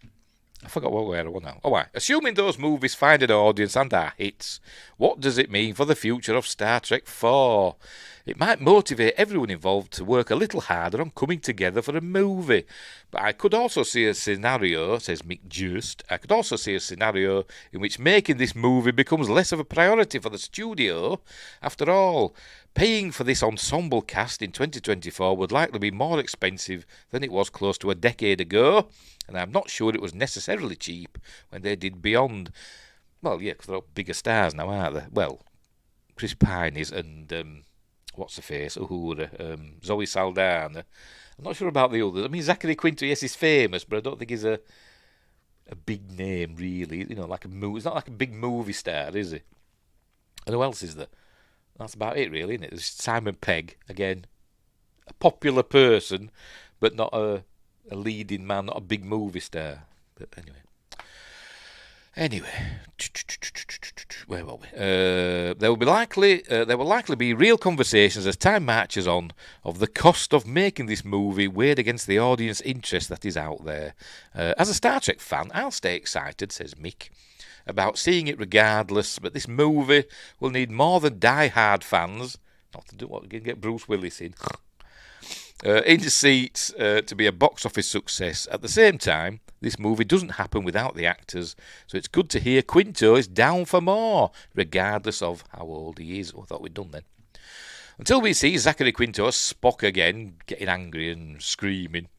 I forgot what we had on now. Right. Assuming those movies find an audience and are hits, what does it mean for the future of Star Trek 4? It might motivate everyone involved to work a little harder on coming together for a movie. But I could also see a scenario, says Mick Just, I could also see a scenario in which making this movie becomes less of a priority for the studio. After all, paying for this ensemble cast in 2024 would likely be more expensive than it was close to a decade ago, and I'm not sure it was necessarily cheap when they did Beyond. Well, yeah, because they're all bigger stars now, aren't they? Well, Chris Pine is, and what's the face? Uhura, Zoe Saldana. I'm not sure about the others. I mean, Zachary Quinto, yes, he's famous, but I don't think he's a big name, really. You know, like a movie. He's not like a big movie star, is he? And who else is there? That's about it, really, isn't it? There's Simon Pegg, again, a popular person, but not a leading man, not a big movie star. But anyway, where were we? There will likely be real conversations as time marches on of the cost of making this movie weighed against the audience interest that is out there. As a Star Trek fan, I'll stay excited, says Mick, about seeing it regardless, but this movie will need more than die-hard fans, not to do what, get Bruce Willis in seats to be a box office success. At the same time, this movie doesn't happen without the actors, so it's good to hear Quinto is down for more, regardless of how old he is. I thought we'd done then. Until we see Zachary Quinto as Spock again, getting angry and screaming,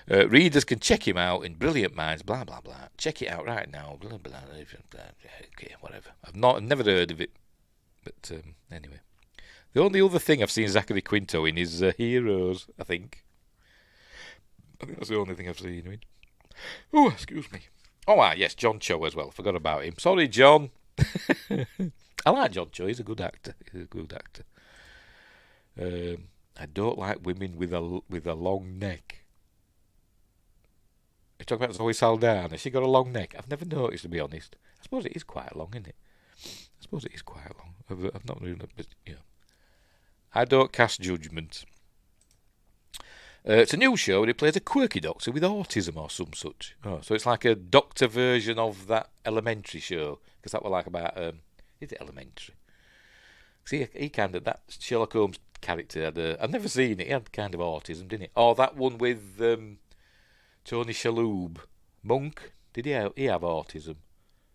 readers can check him out in Brilliant Minds, blah, blah, blah. Check it out right now, blah, blah, blah. Okay, whatever. I've never heard of it, but anyway. The only other thing I've seen Zachary Quinto in is Heroes, I think. I think that's the only thing I've seen him in. Oh, excuse me. Oh, yes, John Cho as well. Forgot about him. Sorry, John. I like John Cho. He's a good actor. I don't like women with a long neck. You're talking about Zoe Saldana. Has she got a long neck? I've never noticed, to be honest. I suppose it is quite long, isn't it? I've not really, but yeah. I don't cast judgment. It's a new show and he plays a quirky doctor with autism or some such. Oh, so it's like a doctor version of that Elementary show. Because that was like about, is it Elementary? See, he kind of, that Sherlock Holmes character had, I've never seen it, he had kind of autism, didn't he? Oh, that one with Tony Shalhoub. Monk, did he have autism?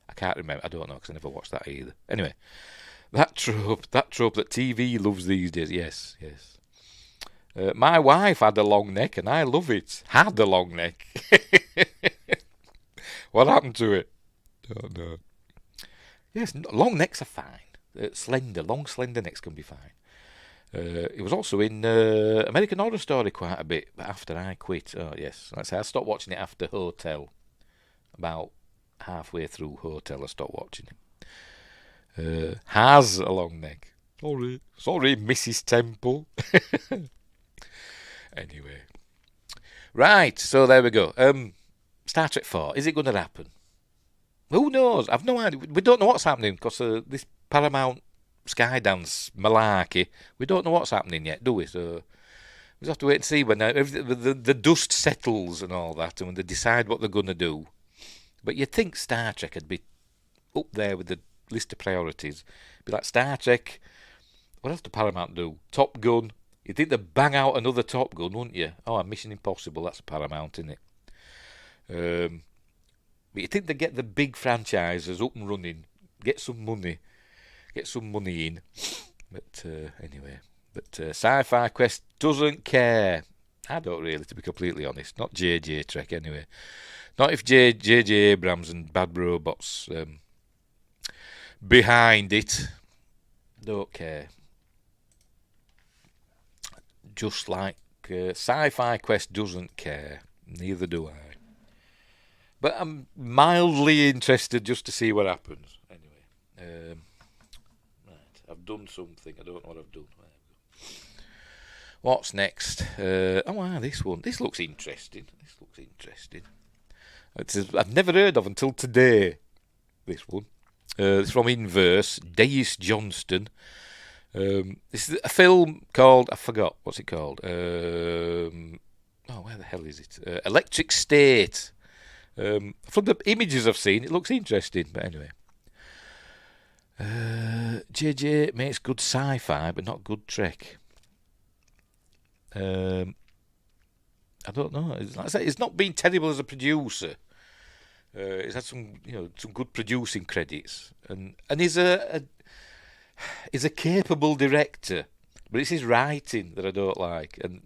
I can't remember, I don't know because I never watched that either. Anyway, that trope that TV loves these days, yes. My wife had a long neck and I love it. Had a long neck. What happened to it? Don't know. Yes, long necks are fine. Long slender necks can be fine. It was also in American Horror Story quite a bit, but after I quit, oh yes, I stopped watching it after Hotel. About halfway through Hotel, I stopped watching it. Has a long neck. Sorry, Mrs. Temple. Anyway. Right, so there we go. Star Trek 4, is it going to happen? Who knows? I've no idea. We don't know what's happening because this Paramount Skydance malarkey. We don't know what's happening yet, do we? So we just have to wait and see when the dust settles and all that, and when they decide what they're going to do. But you'd think Star Trek would be up there with the list of priorities. Be like Star Trek. What else do Paramount do? Top Gun. You'd think they'd bang out another Top Gun, wouldn't you? Oh, Mission Impossible. That's Paramount, isn't it? But you'd think they'd get the big franchises up and running, get some money in. But anyway, Sci-Fi Quest doesn't care. I don't really, to be completely honest. Not JJ Trek anyway. Not if JJ Abrams and Bad Robots behind it. Don't care. Just like Sci-Fi Quest doesn't care. Neither do I. But I'm mildly interested just to see what happens. Anyway. Right. I've done something. I don't know what I've done. What's next? This one. This looks interesting. I've never heard of until today. This one. It's from Inverse. Deis Johnston. This is a film called, I forgot, what's it called? Where the hell is it? Electric State. From the images I've seen, it looks interesting. But anyway. JJ makes good sci-fi, but not good Trek. I don't know. Like I say, it's not been terrible as a producer. He's had some good producing credits, and he's a capable director. But it's his writing that I don't like, and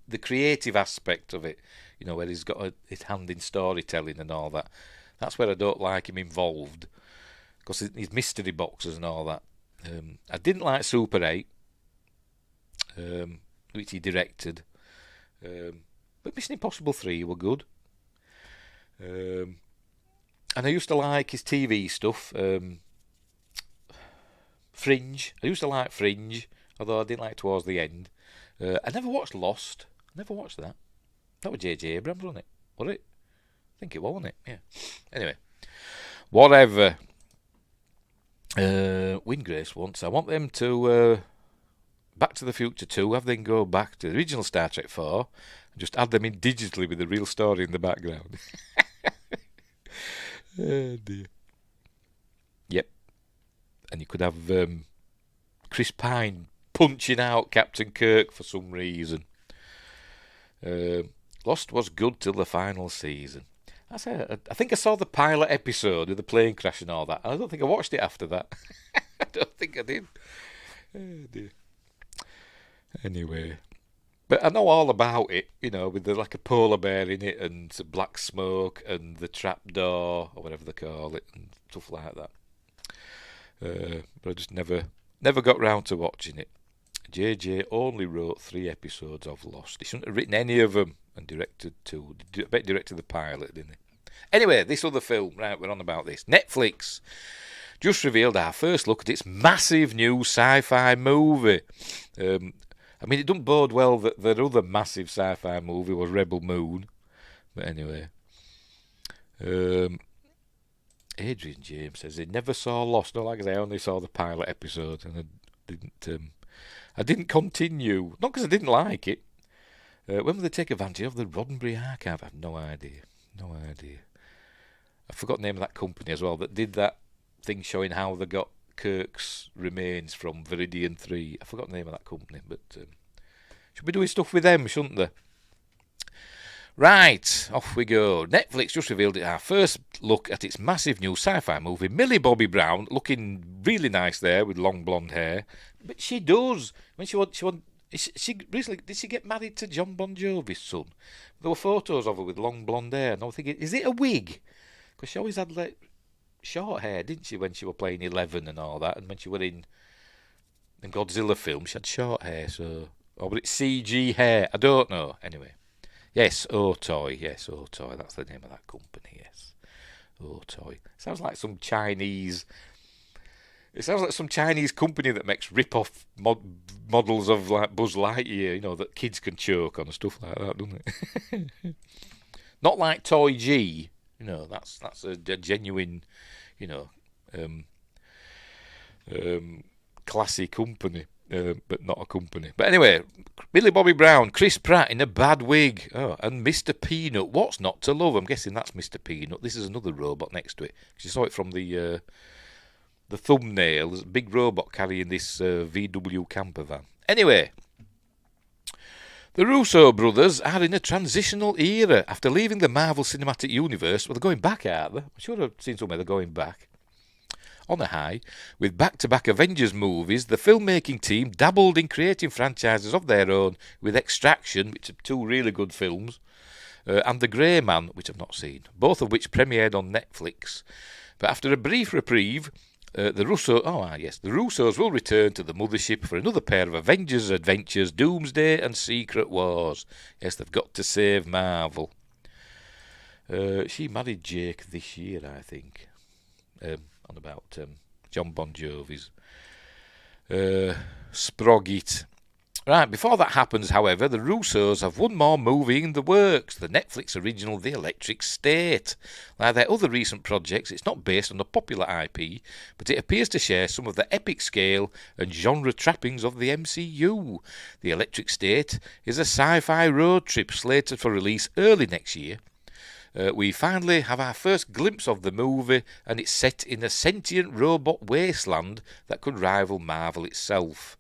the creative aspect of it. Where he's got his hand in storytelling and all that. That's where I don't like him involved, because his mystery boxes and all that. I didn't like Super 8, which he directed. But Mission Impossible 3 were good. And I used to like his TV stuff. Fringe. I used to like Fringe, although I didn't like towards the end. I never watched Lost. Never watched that. That was J.J. Abrams, wasn't it? Was it? I think it was, wasn't it? Yeah. Anyway. Whatever. Winggrace wants. I want them to... Back to the Future 2, have them go back to the original Star Trek 4 and just add them in digitally with the real story in the background. Oh dear. Yep. And you could have Chris Pine punching out Captain Kirk for some reason. Lost was good till the final season. I think I saw the pilot episode with the plane crash and all that. I don't think I watched it after that. I don't think I did. Oh dear. Anyway, but I know all about it, with like a polar bear in it and black smoke and the trapdoor or whatever they call it and stuff like that. But I just never got round to watching it. JJ only wrote 3 episodes of Lost. He shouldn't have written any of them and directed 2. I bet he directed the pilot, didn't he? Anyway, this other film, right, we're on about this. Netflix just revealed our first look at its massive new sci-fi movie. It doesn't bode well that their other massive sci-fi movie was Rebel Moon. But anyway. Adrian James says he never saw Lost. No, like I say, I only saw the pilot episode and I didn't continue. Not because I didn't like it. When will they take advantage of the Roddenberry archive? I have no idea. I forgot the name of that company as well that did that thing showing how they got Kirk's remains from Viridian 3. I forgot the name of that company, but should be doing stuff with them, shouldn't they? Right, off we go. Netflix just revealed our first look at its massive new sci-fi movie. Millie Bobby Brown, looking really nice there with long blonde hair. But she does. When she recently, did she get married to John Bon Jovi's son? There were photos of her with long blonde hair, and I was thinking, is it a wig? Because she always had short hair, didn't she, when she was playing 11 and all that, and when she were in Godzilla film, she had short hair, so... Or was it CG hair? I don't know. Anyway. Yes, O-Toy. Yes, O-Toy. That's the name of that company, yes. O-Toy. Sounds like some Chinese... It sounds like some Chinese company that makes rip-off models of like Buzz Lightyear, that kids can choke on and stuff like that, doesn't it? Not like TOYG. That's a genuine, classy company, but not a company. But anyway, Millie Bobby Brown, Chris Pratt in a bad wig, and Mr. Peanut. What's not to love? I'm guessing that's Mr. Peanut. This is another robot next to it. You saw it from the thumbnail. There's a big robot carrying this VW camper van. Anyway, the Russo brothers are in a transitional era after leaving the Marvel Cinematic Universe. Well, they're going back, aren't they? I'm sure I've seen somewhere they're going back. On a high, with back-to-back Avengers movies, the filmmaking team dabbled in creating franchises of their own with Extraction, which are two really good films, and The Grey Man, which I've not seen, both of which premiered on Netflix. But after a brief reprieve, the Russos will return to the mothership for another pair of Avengers adventures, Doomsday and Secret Wars. Yes, they've got to save Marvel. She married Jake this year, I think. On about John Bon Jovi's Sproggit. Right, before that happens, however, the Russos have one more movie in the works, the Netflix original The Electric State. Like their other recent projects, it's not based on a popular IP, but it appears to share some of the epic scale and genre trappings of the MCU. The Electric State is a sci-fi road trip slated for release early next year. We finally have our first glimpse of the movie, and it's set in a sentient robot wasteland that could rival Marvel itself.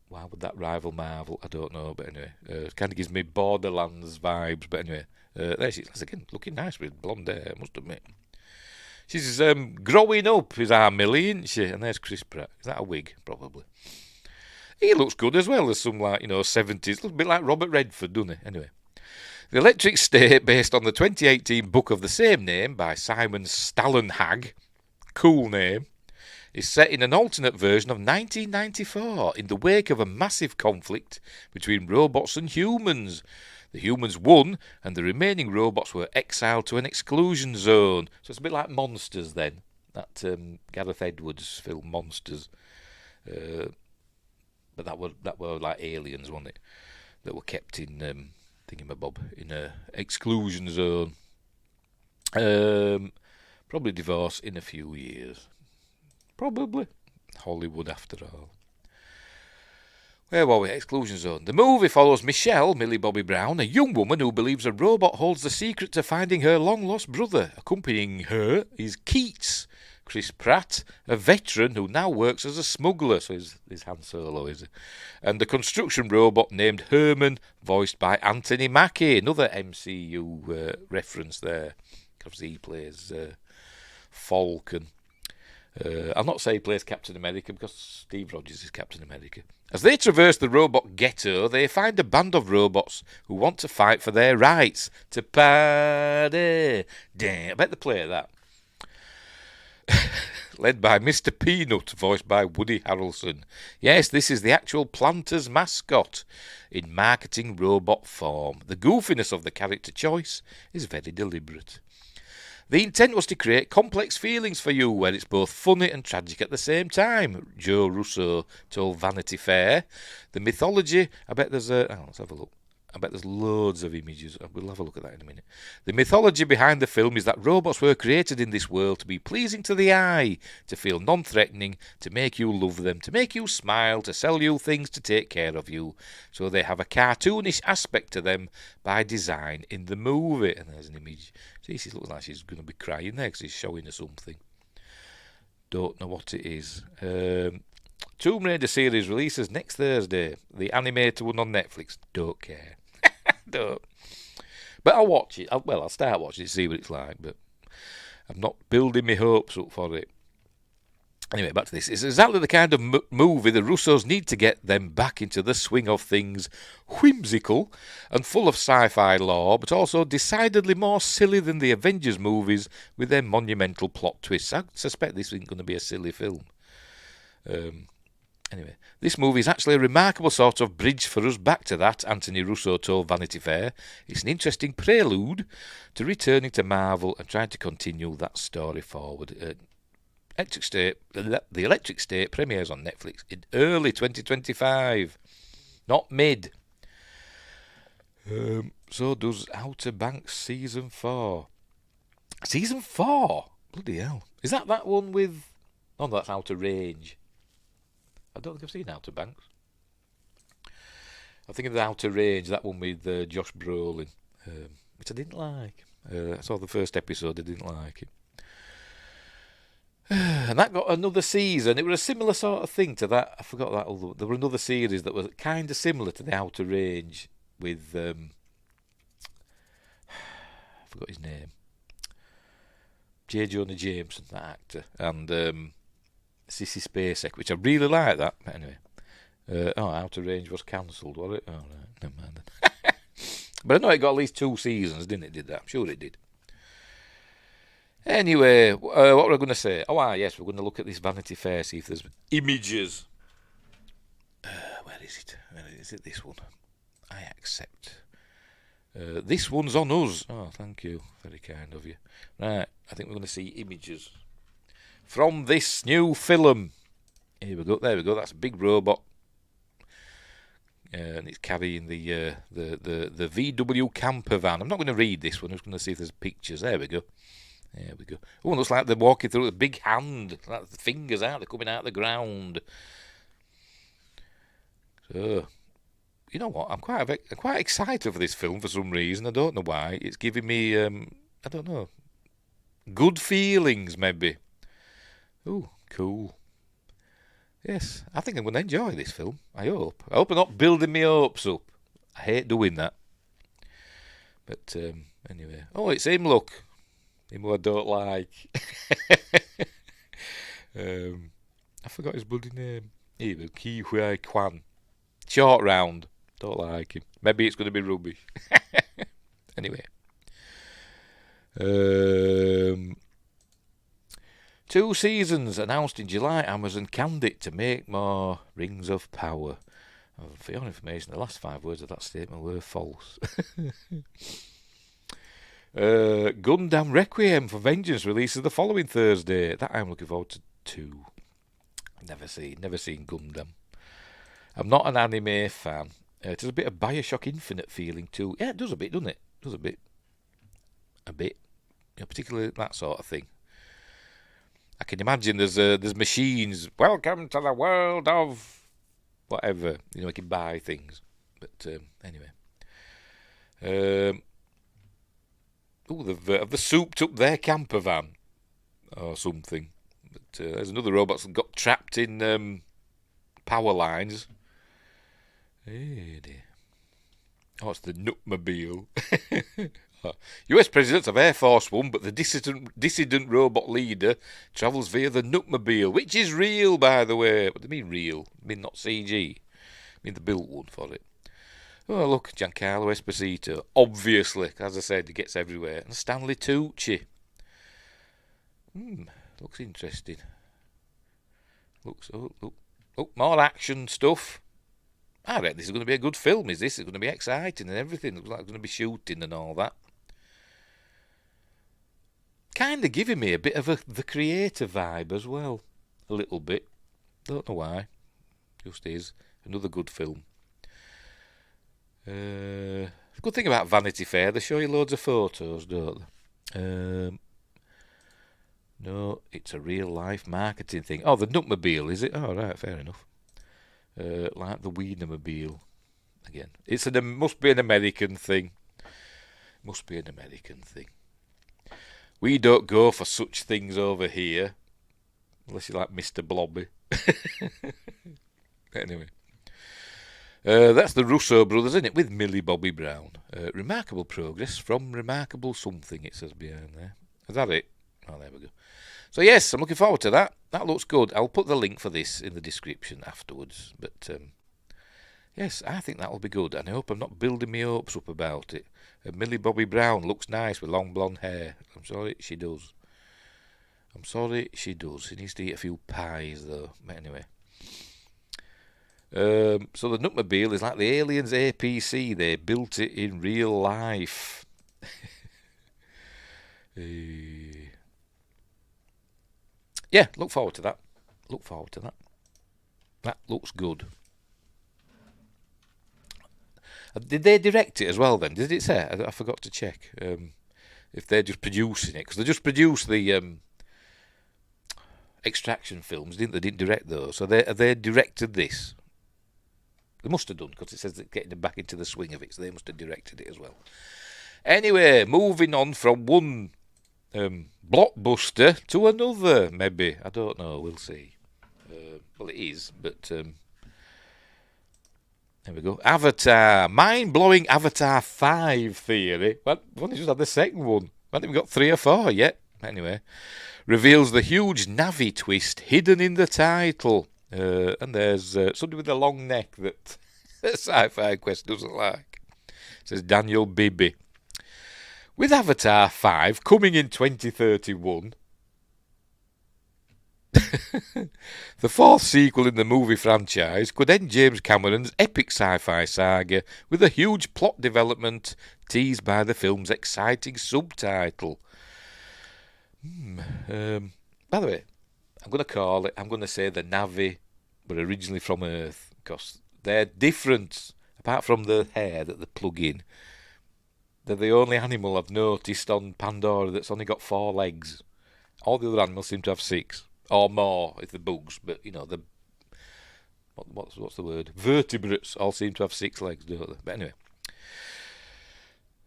Why would that rival Marvel? I don't know, but anyway, it kind of gives me Borderlands vibes. But anyway, there she is again, looking nice with blonde hair, I must admit. She's growing up, is our Millie, isn't she? And there's Chris Pratt. Is that a wig? Probably. He looks good as well as some 70s. Looks a bit like Robert Redford, doesn't he? Anyway. The Electric State, based on the 2018 book of the same name by Simon Stallenhag, cool name, is set in an alternate version of 1994 in the wake of a massive conflict between robots and humans. The humans won, and the remaining robots were exiled to an exclusion zone. So it's a bit like Monsters then, that Gareth Edwards film Monsters. But that were like aliens, wasn't it? That were kept in thingamabob in a exclusion zone. Probably divorce in a few years. Probably Hollywood after all. Where were we? Exclusion zone. The movie follows Michelle, Millie Bobby Brown, a young woman who believes a robot holds the secret to finding her long-lost brother. Accompanying her is Keats, Chris Pratt, a veteran who now works as a smuggler, so he's Han Solo, is he? And the construction robot named Herman, voiced by Anthony Mackie, another MCU reference there, because he plays Falcon. I'll not say he plays Captain America, because Steve Rogers is Captain America. As they traverse the robot ghetto, they find a band of robots who want to fight for their rights to party. Damn, I bet they play that. Led by Mr. Peanut, voiced by Woody Harrelson. Yes, this is the actual Planters mascot in marketing robot form. The goofiness of the character choice is very deliberate. The intent was to create complex feelings for you, where it's both funny and tragic at the same time, Joe Russo told Vanity Fair. The mythology, I bet there's let's have a look. I bet there's loads of images. We'll have a look at that in a minute. The mythology behind the film is that robots were created in this world to be pleasing to the eye, to feel non-threatening, to make you love them, to make you smile, to sell you things, to take care of you. So they have a cartoonish aspect to them by design in the movie. And there's an image. See, she looks like she's going to be crying there because he's showing her something. Don't know what it is. Tomb Raider series releases next Thursday. The animated one on Netflix. Don't care. Don't. But I'll watch it. I'll start watching it to see what it's like, but I'm not building my hopes up for it. Anyway, back to this. It's exactly the kind of movie the Russos need to get them back into the swing of things. Whimsical and full of sci-fi lore, but also decidedly more silly than the Avengers movies with their monumental plot twists. I suspect this isn't going to be a silly film. Anyway, this movie is actually a remarkable sort of bridge for us back to that, Anthony Russo told Vanity Fair. It's an interesting prelude to returning to Marvel and trying to continue that story forward. The Electric State premieres on Netflix in early 2025, not mid. So does Outer Banks Season 4. Season 4? Bloody hell. Is that one with No, that's Outer Range. I don't think I've seen Outer Banks. I'm thinking of the Outer Range, that one with Josh Brolin, which I didn't like. I saw the first episode, I didn't like it. And that got another season. It was a similar sort of thing to that. I forgot that. There were another series that was kind of similar to the Outer Range with I forgot his name. J. Jonah Jameson, that actor, and Sissy Spacek, which I really like that. But anyway, Outer Range was cancelled, was it? Oh, right, never mind then. But I know it got at least 2 seasons, didn't it? Did that? I'm sure it did. Anyway, what were I going to say? Oh, yes, we're going to look at this Vanity Fair, see if there's images. Where is it? Is it this one? I accept. This one's on us. Oh, thank you. Very kind of you. Right, I think we're going to see images from this new film. Here we go. There we go. That's a big robot. And it's carrying the VW camper van. I'm not going to read this one. I'm just going to see if there's pictures. There we go. There we go. Oh, it looks like they're walking through a big hand. Like the fingers out. They're coming out of the ground. So, you know what? I'm quite excited for this film for some reason. I don't know why. It's giving me, I don't know, good feelings maybe. Oh, cool. Yes, I think I'm going to enjoy this film. I hope. I hope I'm not building my hopes up. I hate doing that. But anyway. Oh, it's him, look. Him who I don't like. I forgot his bloody name. Here we go. Ki Hui Kwan. Short round. Don't like him. Maybe it's going to be rubbish. Anyway. 2 seasons announced in July. Amazon canned it to make more Rings of Power. For your information, the last 5 words of that statement were false. Gundam Requiem for Vengeance releases the following Thursday. That I'm looking forward to too. Never seen Gundam. I'm not an anime fan. It has a bit of Bioshock Infinite feeling too. Yeah, it does a bit, doesn't it? It does a bit. A bit. You know, particularly that sort of thing. I can imagine there's machines. Welcome to the world of whatever. You know, you can buy things. But anyway. They've souped up their camper van or something. But there's another robot that got trapped in power lines. Hey dear. Oh, it's the Nutmobile. US presidents of Air Force One, but the dissident robot leader travels via the Nutmobile, which is real, by the way. What do you mean real? I mean not CG. I mean they built one for it. Oh, look, Giancarlo Esposito. Obviously, as I said, he gets everywhere. And Stanley Tucci. Looks interesting. Looks, more action stuff. I reckon this is going to be a good film, is this? It's going to be exciting and everything. Looks like it's going to be shooting and all that. Kind of giving me a bit of the creator vibe as well. A little bit. Don't know why. Just is. Another good film. The good thing about Vanity Fair, they show you loads of photos, don't they? No, it's a real life marketing thing. Oh, the Nutmobile, is it? Oh, right, fair enough. Like the Wienermobile. Again, must be an American thing. Must be an American thing. We don't go for such things over here. Unless you like Mr. Blobby. Anyway. That's the Russo brothers, isn't it? With Millie Bobby Brown. Remarkable progress from remarkable something, it says behind there. Is that it? Oh, there we go. So, yes, I'm looking forward to that. That looks good. I'll put the link for this in the description afterwards. But, yes, I think that'll be good. And I hope I'm not building my hopes up about it. Millie Bobby Brown looks nice with long blonde hair. I'm sorry, she does. She needs to eat a few pies, though. But anyway. So the Nutmobile is like the Aliens APC. They built it in real life. Yeah, look forward to that. That looks good. Did they direct it as well then? Did it say? I forgot to check if they're just producing it. Because they just produced the Extraction films, didn't they? Didn't direct those. So they directed this. They must have done, because it says they're getting them back into the swing of it, so they must have directed it as well. Anyway, moving on from one blockbuster to another, maybe. I don't know, we'll see. Well, it is, but there we go. Avatar, mind-blowing Avatar 5 theory. Well, we've only just had the second one. We haven't even got 3 or 4 yet. Anyway, reveals the huge Navi twist hidden in the title. And there's somebody with a long neck that Sci-Fi Quest doesn't like. It says Daniel Bibby. With Avatar 5 coming in 2031, the 4th sequel in the movie franchise could end James Cameron's epic sci-fi saga with a huge plot development teased by the film's exciting subtitle. By the way, I'm going to say the Navi were originally from Earth, because they're different, apart from the hair that they plug in. They're the only animal I've noticed on Pandora that's only got 4 legs. All the other animals seem to have 6, or more if they're bugs, but you know, the what's the word? Vertebrates all seem to have 6 legs, don't they? But anyway.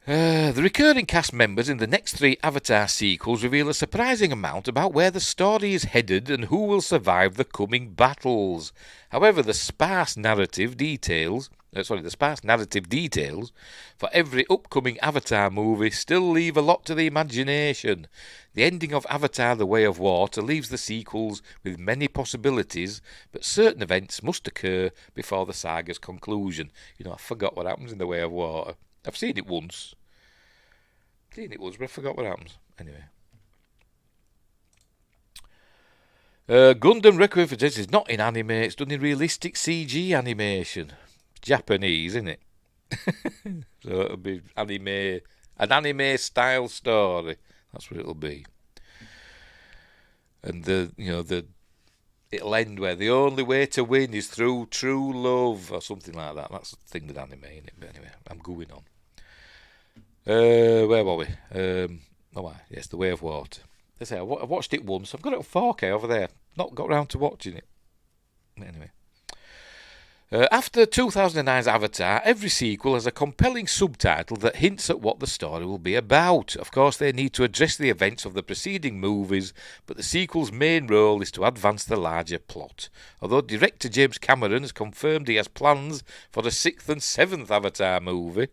The recurring cast members in the next 3 Avatar sequels reveal a surprising amount about where the story is headed and who will survive the coming battles. However, the sparse narrative details for every upcoming Avatar movie still leave a lot to the imagination. The ending of Avatar: The Way of Water leaves the sequels with many possibilities, but certain events must occur before the saga's conclusion. You know, I forgot what happens in The Way of Water. I've seen it once. But I forgot what happens. Anyway. Gundam Requiem for Justice is not in anime, it's done in realistic CG animation. It's Japanese, isn't it? So it'll be an anime style story. That's what it'll be. And it'll end where the only way to win is through true love, or something like that. That's the thing with anime, isn't it? But anyway, I'm going on. Where were we? Yes, The Way of Water. As I say, I watched it once. I've got it on 4K over there. Not got round to watching it. Anyway. After 2009's Avatar, every sequel has a compelling subtitle that hints at what the story will be about. Of course, they need to address the events of the preceding movies, but the sequel's main role is to advance the larger plot. Although director James Cameron has confirmed he has plans for the 6th and 7th Avatar movie,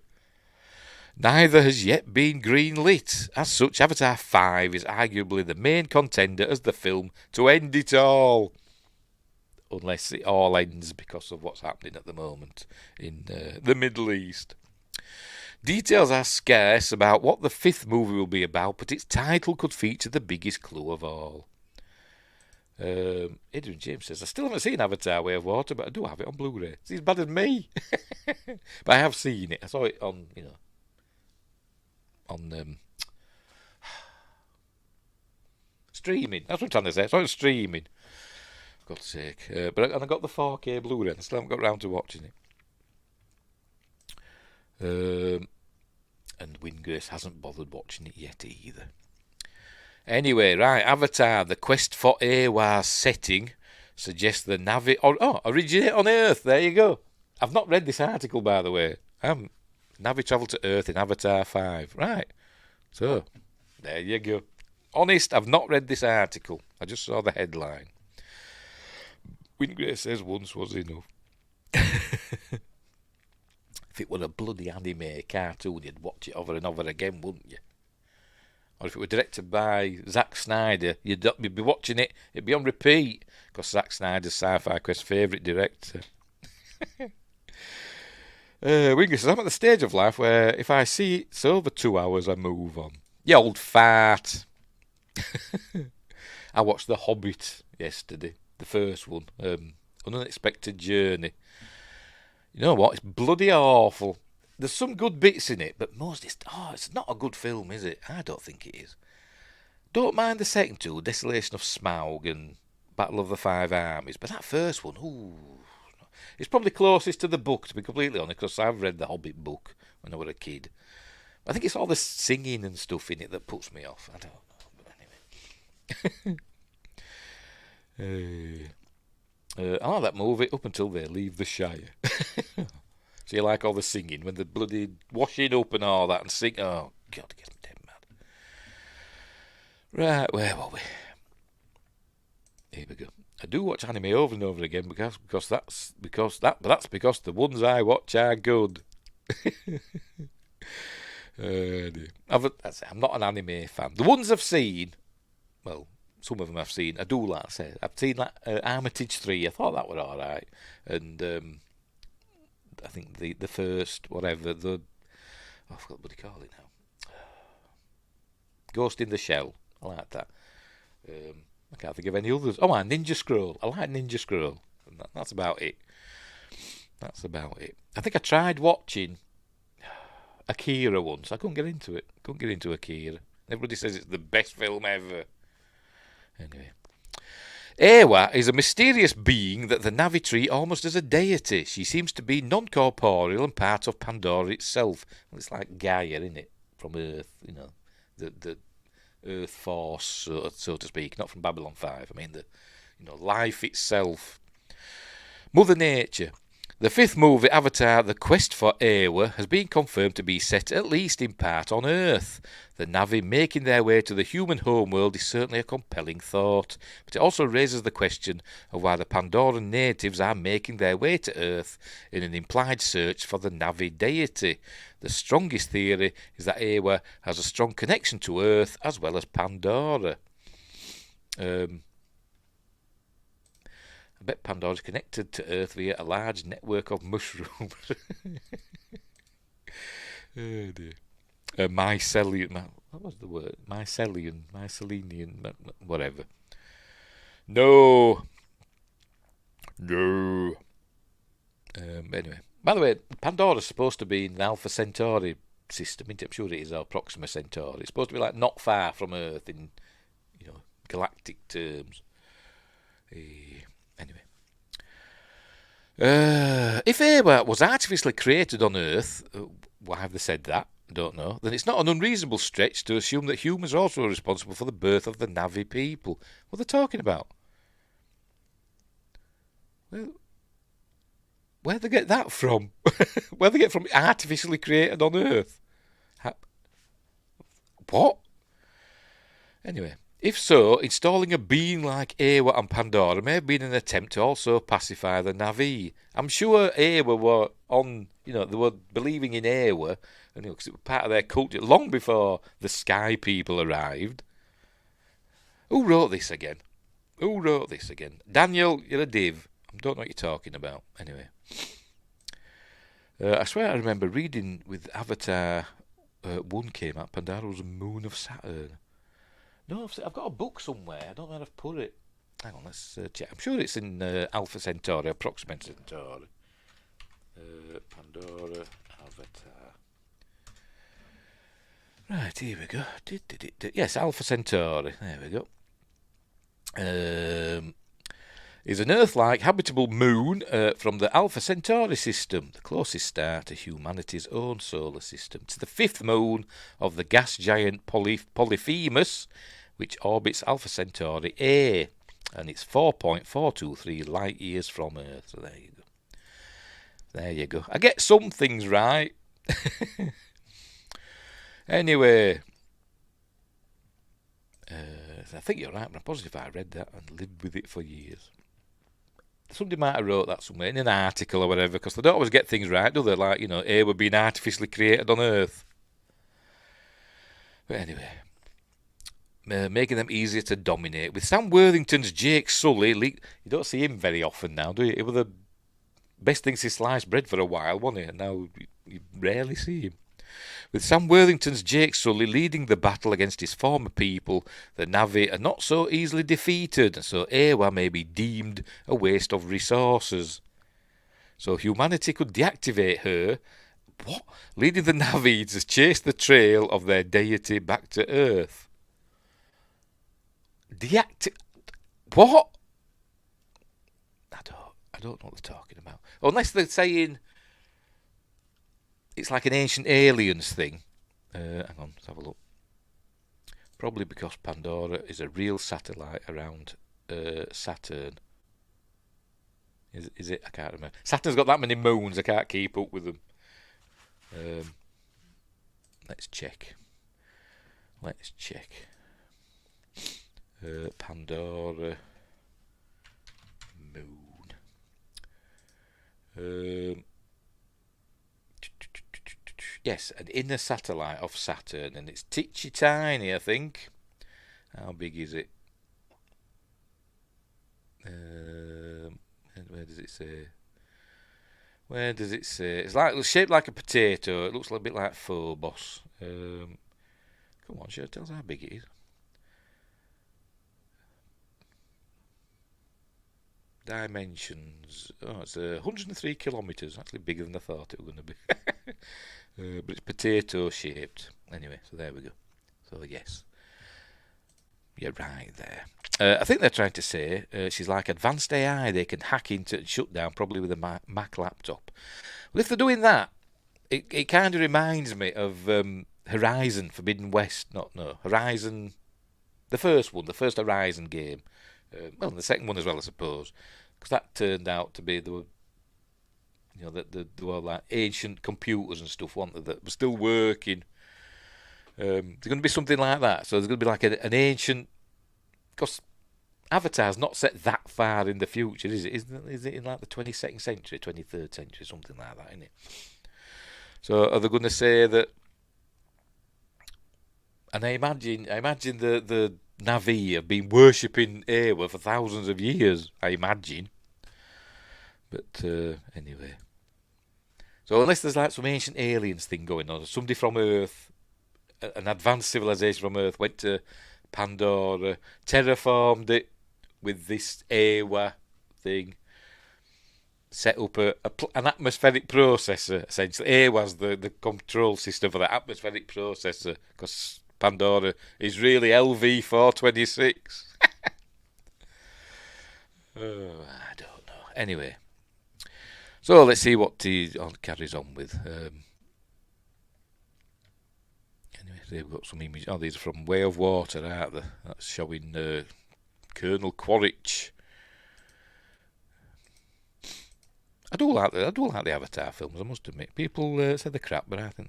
neither has yet been greenlit. As such, Avatar 5 is arguably the main contender as the film to end it all. Unless it all ends because of what's happening at the moment in the Middle East. Details are scarce about what the 5th movie will be about, but its title could feature the biggest clue of all. Adrian James says, I still haven't seen Avatar: Way of Water, but I do have it on Blu-ray. It's as bad as me. But I have seen it. I saw it on, streaming. That's what I'm trying to say. I saw it streaming. For God's sake. And I got the 4K Blu-ray and I still haven't got round to watching it. And Wingrace hasn't bothered watching it yet either. Anyway, right, Avatar, the quest for Awa's setting suggests the Navi... originate on Earth, there you go. I've not read this article, by the way. Navi travel to Earth in Avatar 5. Right, so, there you go. Honest, I've not read this article. I just saw the headline. Wingrace says once was enough. If it were a bloody anime cartoon, you'd watch it over and over again, wouldn't you? Or if it were directed by Zack Snyder, you'd be watching it, it'd be on repeat, because Zack Snyder's Sci-Fi Quest favourite director. Wingrace says, I'm at the stage of life where if I see it's over 2 hours, I move on. You old fart. I watched The Hobbit yesterday. The first one, An Unexpected Journey. You know what? It's bloody awful. There's some good bits in it, but most it's not a good film, is it? I don't think it is. Don't mind the second two, Desolation of Smaug and Battle of the Five Armies, but that first one, it's probably closest to the book, to be completely honest, because I've read the Hobbit book when I was a kid. I think it's all the singing and stuff in it that puts me off. I don't know, but anyway. I like that movie up until they leave the Shire. So you like all the singing when they're bloody washing up and all that and sing. Oh, God, get them dead mad. Right, where were we? Here we go. I do watch anime over and over again because that's because the ones I watch are good. I'm not an anime fan. The ones I've seen, well, some of them I've seen. I do like to say I've seen like Armitage 3. I thought that were all right, and I think the first whatever I forgot what they call it now. Ghost in the Shell. I like that. I can't think of any others. Oh, Ninja Scroll. I like Ninja Scroll. And that's about it. That's about it. I think I tried watching Akira once. I couldn't get into it. Couldn't get into Akira. Everybody says it's the best film ever. Anyway. Ewa is a mysterious being that the Navi treat almost as a deity. She seems to be non-corporeal and part of Pandora itself. Well, it's like Gaia, isn't it? From Earth, you know, the Earth force, so to speak, not from Babylon 5. I mean, life itself. Mother Nature. The fifth movie, Avatar, The Quest for Ewa, has been confirmed to be set at least in part on Earth. The Navi making their way to the human homeworld is certainly a compelling thought, but it also raises the question of why the Pandoran natives are making their way to Earth in an implied search for the Navi deity. The strongest theory is that Ewa has a strong connection to Earth as well as Pandora. I bet Pandora's connected to Earth via a large network of mushrooms. Oh dear. Mycelium. What was the word? Mycelian, whatever. No. Anyway. By the way, Pandora's supposed to be in the Alpha Centauri system. I'm sure it is, or Proxima Centauri. It's supposed to be like not far from Earth in, galactic terms. Anyway. If Ewa was artificially created on Earth, why have they said that? I don't know. Then it's not an unreasonable stretch to assume that humans are also responsible for the birth of the Navi people. What are they talking about? Well, where'd they get that from? Where'd they get from artificially created on Earth? What? Anyway. If so, installing a being like Ewa on Pandora may have been an attempt to also pacify the Navi. I'm sure Ewa were on, they were believing in Ewa, because it was part of their culture long before the Sky people arrived. Who wrote this again? Daniel, you're a div. I don't know what you're talking about. Anyway. I swear I remember reading with Avatar 1 came out, Pandora was a moon of Saturn. No, I've got a book somewhere. I don't know where I've put it. Hang on, let's check. I'm sure it's in Alpha Centauri, Proxima Centauri. Pandora, Avatar. Right, here we go. Yes, Alpha Centauri. There we go. Is an Earth-like habitable moon from the Alpha Centauri system, the closest star to humanity's own solar system. It's the fifth moon of the gas giant Polyphemus, which orbits Alpha Centauri A, and it's 4.423 light years from Earth. So there you go. I get some things right. Anyway, I think you're right, but I'm positive I read that and lived with it for years. Somebody might have wrote that somewhere in an article or whatever, because they don't always get things right, do they? Like, Ewa being artificially created on Earth. But anyway, making them easier to dominate. With Sam Worthington's Jake Sully, you don't see him very often now, do you? He was the best thing since sliced bread for a while, wasn't he? And now you rarely see him. With Sam Worthington's Jake Sully leading the battle against his former people, the Navi are not so easily defeated, and so Ewa may be deemed a waste of resources. So humanity could deactivate her, leading the Navi to chase the trail of their deity back to Earth. What? I don't know what they're talking about. Unless they're saying it's like an ancient aliens thing. Hang on, let's have a look. Probably because Pandora is a real satellite around Saturn. Is it? I can't remember. Saturn's got that many moons, I can't keep up with them. Let's check. Pandora moon. Yes, an inner satellite of Saturn, and it's titchy tiny, I think. How big is it? Where does it say? It's shaped like a potato. It looks a bit like Phobos. Come on, sure, tell us how big it is. Dimensions. Oh, it's 103 kilometres. Actually bigger than I thought it was going to be. But it's potato shaped. Anyway, so there we go. So yes. You're right there. I think they're trying to say she's like advanced AI. They can hack into and shut down, probably with a Mac laptop. Well, if they're doing that, it kind of reminds me of Horizon Forbidden West. Horizon, the first Horizon game. Well, the second one as well, I suppose, because that turned out to be there were like ancient computers and stuff, weren't there, that were still working. There's going to be something like that. So there's going to be like an ancient, because Avatar's not set that far in the future, is it? Is it in like the 22nd century, 23rd century, something like that, isn't it? So are they going to say that? And I imagine the Na'vi have been worshipping Ewa for thousands of years, I imagine. But anyway. So unless there's like some ancient aliens thing going on, somebody from Earth, an advanced civilization from Earth, went to Pandora, terraformed it with this Ewa thing, set up an atmospheric processor, essentially. Ewa's the control system for the atmospheric processor, because Pandora is really LV-426. I don't know. Anyway, so let's see what he carries on with. Anyway, they've got some images. Oh, these are from Way of Water, aren't they? That's showing Colonel Quaritch. I do like the Avatar films, I must admit. People say they're crap, but I think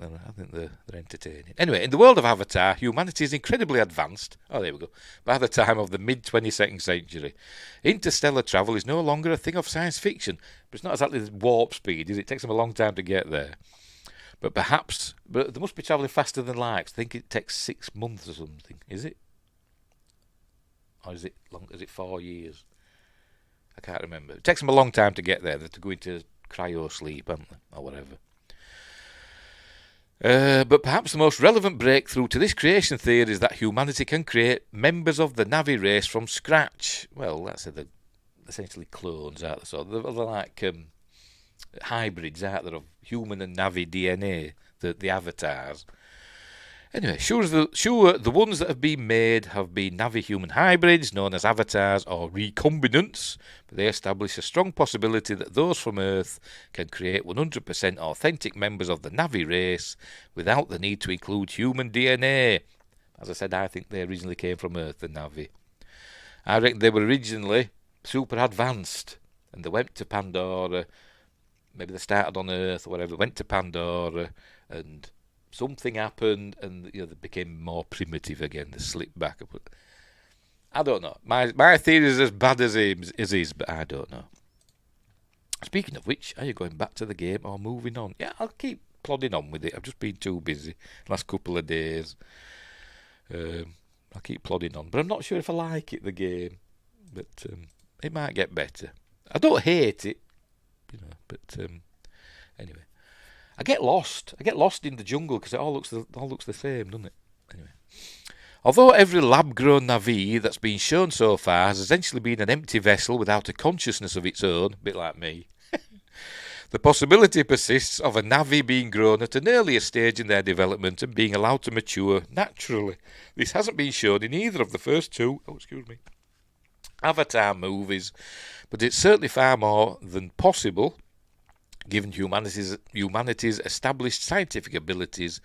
they're entertaining. Anyway, in the world of Avatar, humanity is incredibly advanced. Oh, there we go. By the time of the mid-22nd century, interstellar travel is no longer a thing of science fiction. But it's not exactly warp speed, is it? It takes them a long time to get there. But they must be travelling faster than light. I think it takes 6 months or something. Is it? Or is it 4 years? I can't remember. It takes them a long time to get there. They have to go into cryo sleep, haven't they? Or whatever. But perhaps the most relevant breakthrough to this creation theory is that humanity can create members of the Na'vi race from scratch. Well, that's essentially clones, aren't they? So they're like hybrids, aren't they, of human and Na'vi DNA, the avatars. Anyway, sure, the ones that have been made have been Na'vi-human hybrids, known as avatars or recombinants, but they establish a strong possibility that those from Earth can create 100% authentic members of the Na'vi race without the need to include human DNA. As I said, I think they originally came from Earth, the Na'vi. I reckon they were originally super advanced, and they went to Pandora. Maybe they started on Earth or whatever, went to Pandora, and something happened, and they became more primitive again. They slipped back. I don't know. My theory is as bad as his, but I don't know. Speaking of which, are you going back to the game or moving on? Yeah, I'll keep plodding on with it. I've just been too busy the last couple of days. I'll keep plodding on, but I'm not sure if I like it, the game. But it might get better. I don't hate it, but anyway. I get lost in the jungle because it all looks the same, doesn't it? Anyway, although every lab-grown Na'vi that's been shown so far has essentially been an empty vessel without a consciousness of its own, a bit like me, the possibility persists of a Na'vi being grown at an earlier stage in their development and being allowed to mature naturally. This hasn't been shown in either of the first two Avatar movies, but it's certainly far more than possible, given humanity's established scientific abilities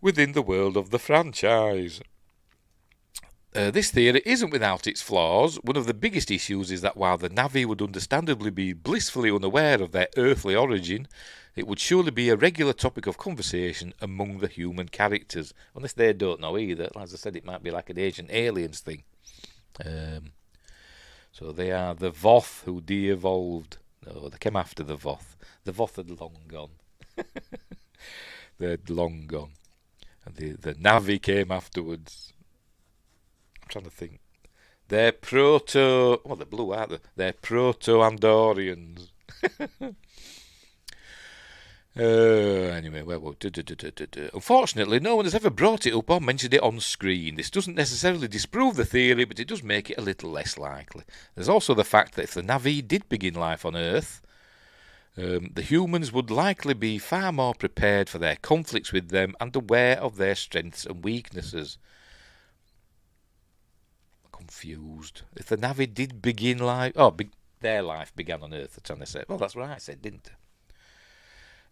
within the world of the franchise. This theory isn't without its flaws. One of the biggest issues is that while the Na'vi would understandably be blissfully unaware of their earthly origin, it would surely be a regular topic of conversation among the human characters, unless they don't know either. As I said, it might be like an Ancient Aliens thing. So they are the Voth who de-evolved. No, they came after the Voth. The Voth had long gone. They'd long gone. And the Na'vi came afterwards. I'm trying to think. They're proto... Oh, they're blue, aren't they? They're proto-Andorians. Anyway, unfortunately, no one has ever brought it up or mentioned it on screen. This doesn't necessarily disprove the theory, but it does make it a little less likely. There's also the fact that if the Na'vi did begin life on Earth, the humans would likely be far more prepared for their conflicts with them and aware of their strengths and weaknesses. Confused. If the Na'vi did begin life... their life began on Earth, that's what I said. Well, that's what I said, didn't I?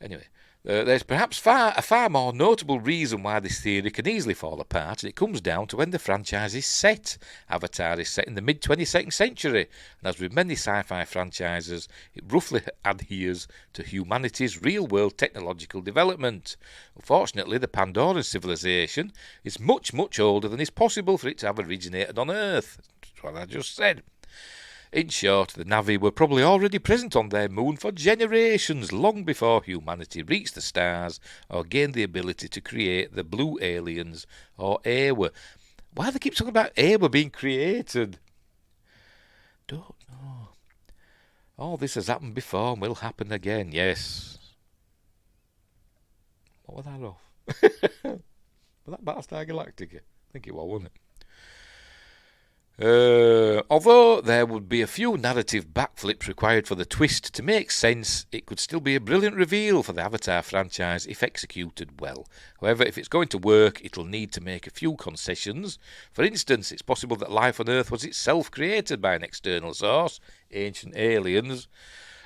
Anyway, there's perhaps a far more notable reason why this theory can easily fall apart, and it comes down to when the franchise is set. Avatar is set in the mid-22nd century, and as with many sci-fi franchises, it roughly adheres to humanity's real-world technological development. Unfortunately, the Pandoran civilization is much, much older than is possible for it to have originated on Earth. That's what I just said. In short, the Na'vi were probably already present on their moon for generations, long before humanity reached the stars or gained the ability to create the blue aliens or Ewa. Why do they keep talking about Ewa being created? Don't know. All this has happened before and will happen again, yes. What was that off? Was that Battlestar Galactica? I think it was, wasn't it? Although there would be a few narrative backflips required for the twist to make sense, it could still be a brilliant reveal for the Avatar franchise if executed well. However, if it's going to work, it'll need to make a few concessions. For instance, it's possible that life on Earth was itself created by an external source, Ancient Aliens,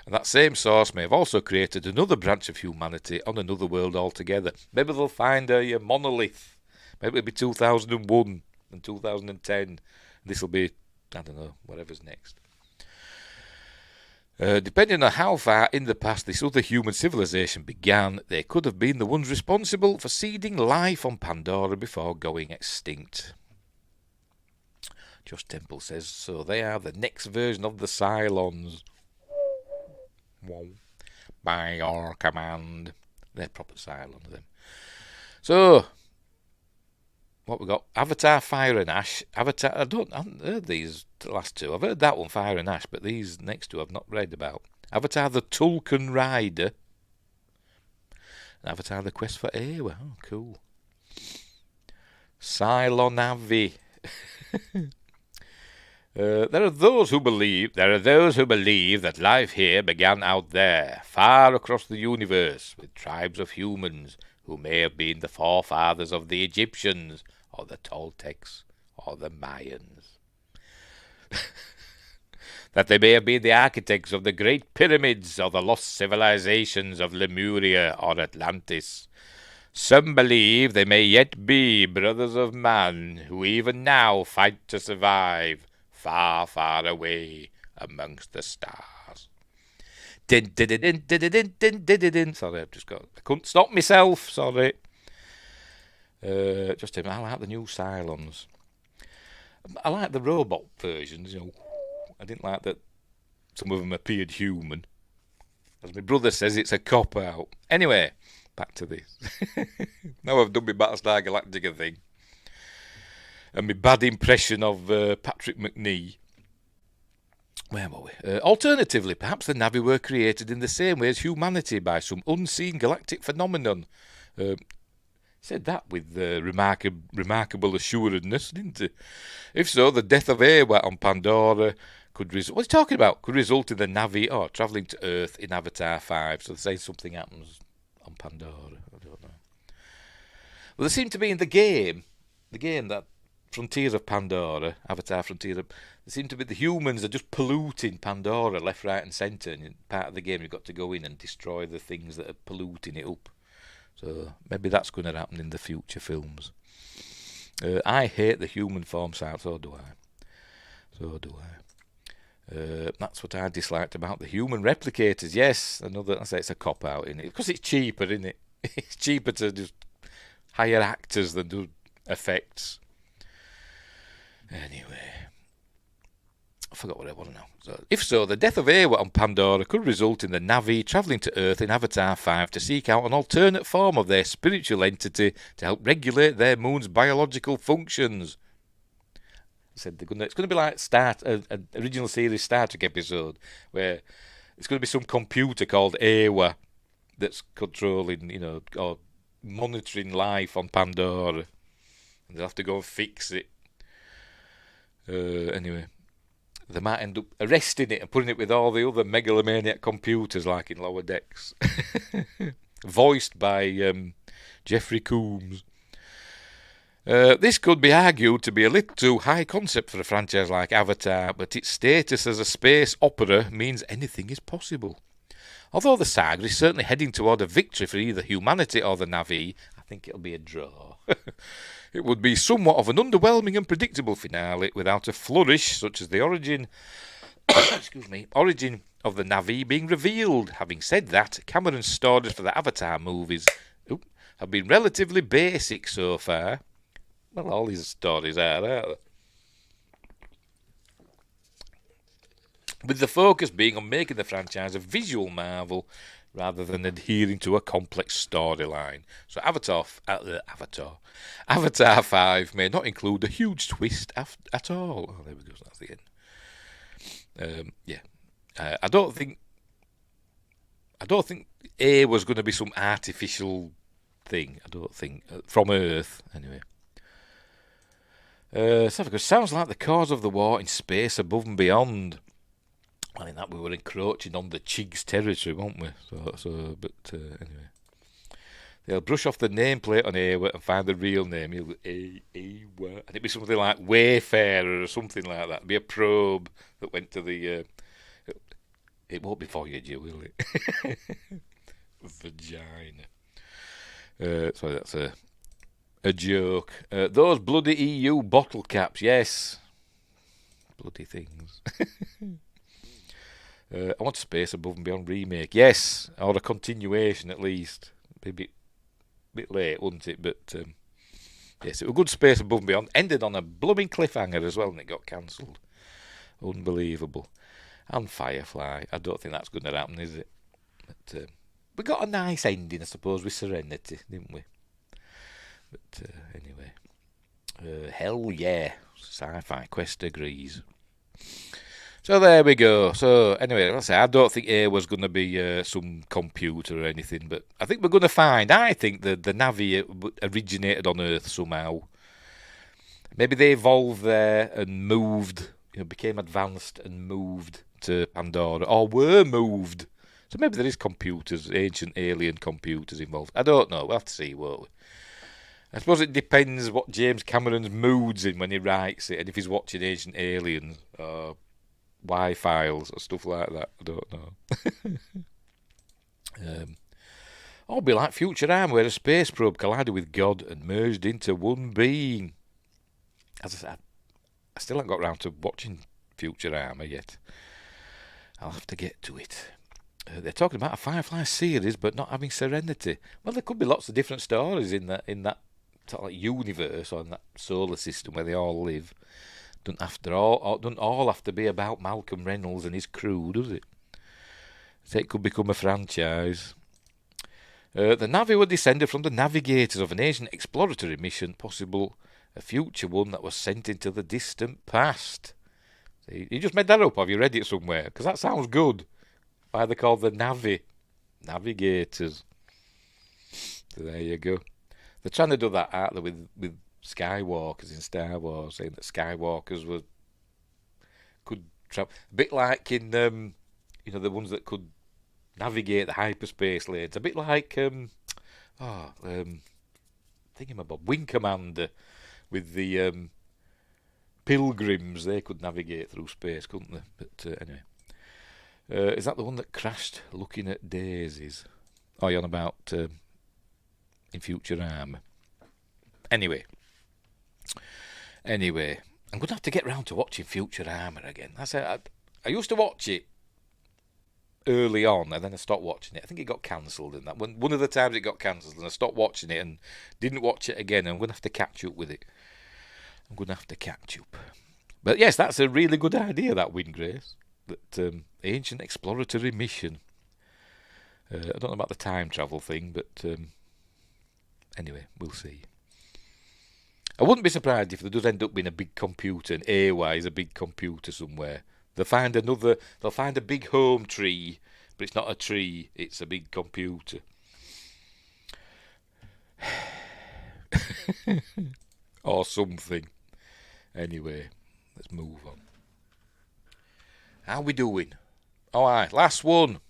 and that same source may have also created another branch of humanity on another world altogether. Maybe they'll find a monolith. Maybe it'll be 2001 and 2010. This will be, I don't know, whatever's next. Depending on how far in the past this other human civilization began, they could have been the ones responsible for seeding life on Pandora before going extinct. Josh Temple says, so they are the next version of the Cylons. Wow. By your command. They're proper Cylons, them. So... what we got? Avatar, Fire and Ash. Avatar, I haven't heard these last two. I've heard that one, Fire and Ash, but these next two I've not read about. Avatar, the Tulkun Rider. And Avatar, the Quest for Ewa. Oh, cool. Cylonavi. There are those who believe that life here began out there, far across the universe, with tribes of humans who may have been the forefathers of the Egyptians, or the Toltecs, or the Mayans. That they may have been the architects of the Great Pyramids, or the lost civilizations of Lemuria or Atlantis. Some believe they may yet be brothers of man, who even now fight to survive, far, far away amongst the stars. Din, din, din, din, din, din, din, din, din. Sorry, I couldn't stop myself, sorry. I like the new Cylons. I like the robot versions, you know. I didn't like that some of them appeared human. As my brother says, it's a cop-out. Anyway, back to this. Now I've done my Battlestar Galactica thing. And my bad impression of Patrick McNee. Where were we? Alternatively, perhaps the Na'vi were created in the same way as humanity by some unseen galactic phenomenon. Said that with remarkable assuredness, didn't he? If so, the death of Ewa on Pandora could result... What's he talking about? Could result in the Na'vi travelling to Earth in Avatar 5. So they say something happens on Pandora. I don't know. Well, there seemed to be in the game that Frontiers of Pandora, Avatar Frontiers of... There seemed to be the humans are just polluting Pandora left, right and centre. And part of the game you've got to go in and destroy the things that are polluting it up. So maybe that's going to happen in the future films. I hate the human form side, so do I. So do I. That's what I disliked about the human replicators. Yes, I say it's a cop-out, innit? Because it's cheaper, isn't it? It's cheaper to just hire actors than do effects. Anyway, I forgot what I want to know. So, if so, the death of Ewa on Pandora could result in the Na'vi travelling to Earth in Avatar 5 to seek out an alternate form of their spiritual entity to help regulate their moon's biological functions. I said it's going to be like an original series Star Trek episode where it's going to be some computer called Ewa that's controlling, or monitoring life on Pandora, and they'll have to go and fix it. Anyway, they might end up arresting it and putting it with all the other megalomaniac computers like in Lower Decks. Voiced by Jeffrey Combs. This could be argued to be a little too high concept for a franchise like Avatar, but its status as a space opera means anything is possible. Although the saga is certainly heading toward a victory for either humanity or the Na'vi, I think it'll be a draw. It would be somewhat of an underwhelming and predictable finale without a flourish such as the origin origin of the Na'vi being revealed. Having said that, Cameron's stories for the Avatar movies have been relatively basic so far. Well, all his stories are, aren't they? With the focus being on making the franchise a visual marvel rather than adhering to a complex storyline. So Avatar 5 may not include a huge twist at all. Oh, there we go, that's the end. I don't think A was going to be some artificial thing. I don't think from Earth anyway. Sounds like the cause of the war in space above and beyond. Well, in that we were encroaching on the Chigs territory, weren't we? Anyway. They'll brush off the nameplate on Ewa and find the real name. You'll go, Ewa. And it'd be something like Wayfarer or something like that. It'd be a probe that went to the... it won't be Voyager, will it? Vagina. Sorry, that's a joke. Those bloody EU bottle caps, yes. Bloody things. I want Space Above and Beyond remake, yes, or a continuation at least. Maybe a bit late, wouldn't it? But yes, it was a good Space Above and Beyond. Ended on a blooming cliffhanger as well, and it got cancelled. Unbelievable. And Firefly, I don't think that's going to happen, is it? But we got a nice ending, I suppose, with Serenity, didn't we? But anyway, hell yeah, Sci-Fi Quest agrees. So there we go. So anyway, let's say I don't think A was going to be some computer or anything, but I think we're going to find. I think the Na'vi originated on Earth somehow. Maybe they evolved there and moved, became advanced and moved to Pandora, or were moved. So maybe there is computers, ancient alien computers involved. I don't know. We'll have to see, won't we? I suppose it depends what James Cameron's mood's in when he writes it, and if he's watching Ancient Aliens or Y-Files or stuff like that. I don't know. Or it'll be like Futurama, where a space probe collided with God and merged into one being. As I said, I still haven't got round to watching Futurama yet. I'll have to get to it. They're talking about a Firefly series, but not having Serenity. Well, there could be lots of different stories in that sort of like universe or in that solar system where they all live. Doesn't all have to be about Malcolm Reynolds and his crew, does it? So it could become a franchise. The Na'vi were descended from the navigators of an ancient exploratory mission, possible a future one that was sent into the distant past. See, you just made that up, have you read it somewhere? Because that sounds good. Why they're called the Navigators. So there you go. They're trying to do that, aren't they, with Skywalkers in Star Wars, saying that Skywalkers could travel. A bit like in, the ones that could navigate the hyperspace lanes. A bit like, Thingamabob, Wing Commander with the Pilgrims. They could navigate through space, couldn't they? But anyway. Is that the one that crashed looking at daisies? Oh, you're on about in Futurama. Anyway. Anyway, I'm going to have to get round to watching Futurama again. I used to watch it early on, and then I stopped watching it. I think it got cancelled, and that one of the times it got cancelled, and I stopped watching it and didn't watch it again. I'm going to have to catch up with it. But yes, that's a really good idea, that Win Grace. That ancient exploratory mission. I don't know about the time travel thing, but anyway, we'll see. I wouldn't be surprised if there does end up being a big computer, and AY is a big computer somewhere. They'll find a big home tree, but it's not a tree, it's a big computer. Or something. Anyway, let's move on. How we doing? Alright, last one.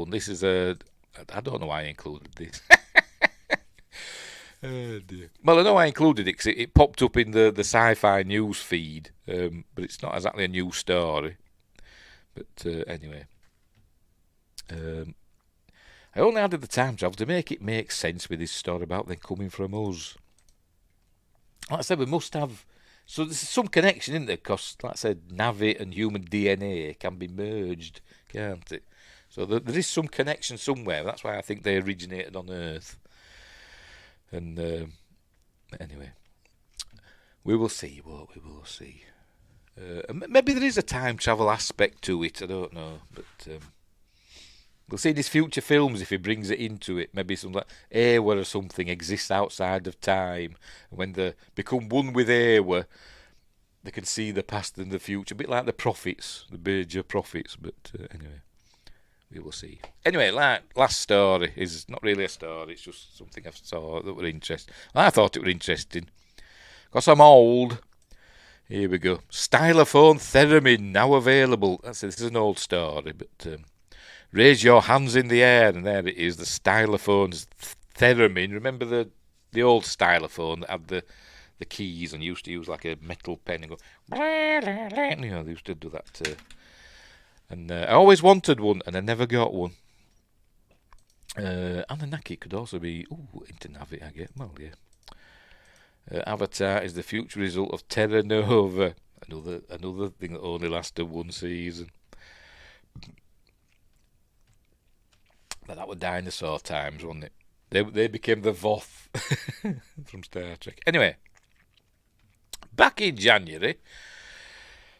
This is I don't know why I included this. Oh dear. Well, I know I included it because it popped up in the Sci-Fi news feed, but it's not exactly a news story. But anyway, I only added the time travel to make it make sense with this story about them coming from us. Like I said, we must have. So there's some connection, isn't there? Because, like I said, Navi and human DNA can be merged, can't it? So there is some connection somewhere. That's why I think they originated on Earth. And anyway, we will see what we will see. Maybe there is a time travel aspect to it. I don't know, but we'll see in his future films if he brings it into it. Maybe something like Ewa or something exists outside of time. And when they become one with Ewa, they can see the past and the future, a bit like the prophets, the major prophets. But anyway. We will see. Anyway, last story is not really a story. It's just something I saw that were interesting. I thought it were interesting. Because I'm old. Here we go. Stylophone Theremin Now Available. This is an old story, but raise your hands in the air, and there it is. The Stylophone Theremin. Remember the old stylophone that had the keys and used to use like a metal pen and go. You know, they used to do that. And I always wanted one, and I never got one. Anunnaki could also be into Navi, I get. Well, yeah. Avatar is the future result of Terra Nova. Another thing that only lasted one season. But that was dinosaur times, wasn't it? They became the Voth from Star Trek. Anyway, back in January.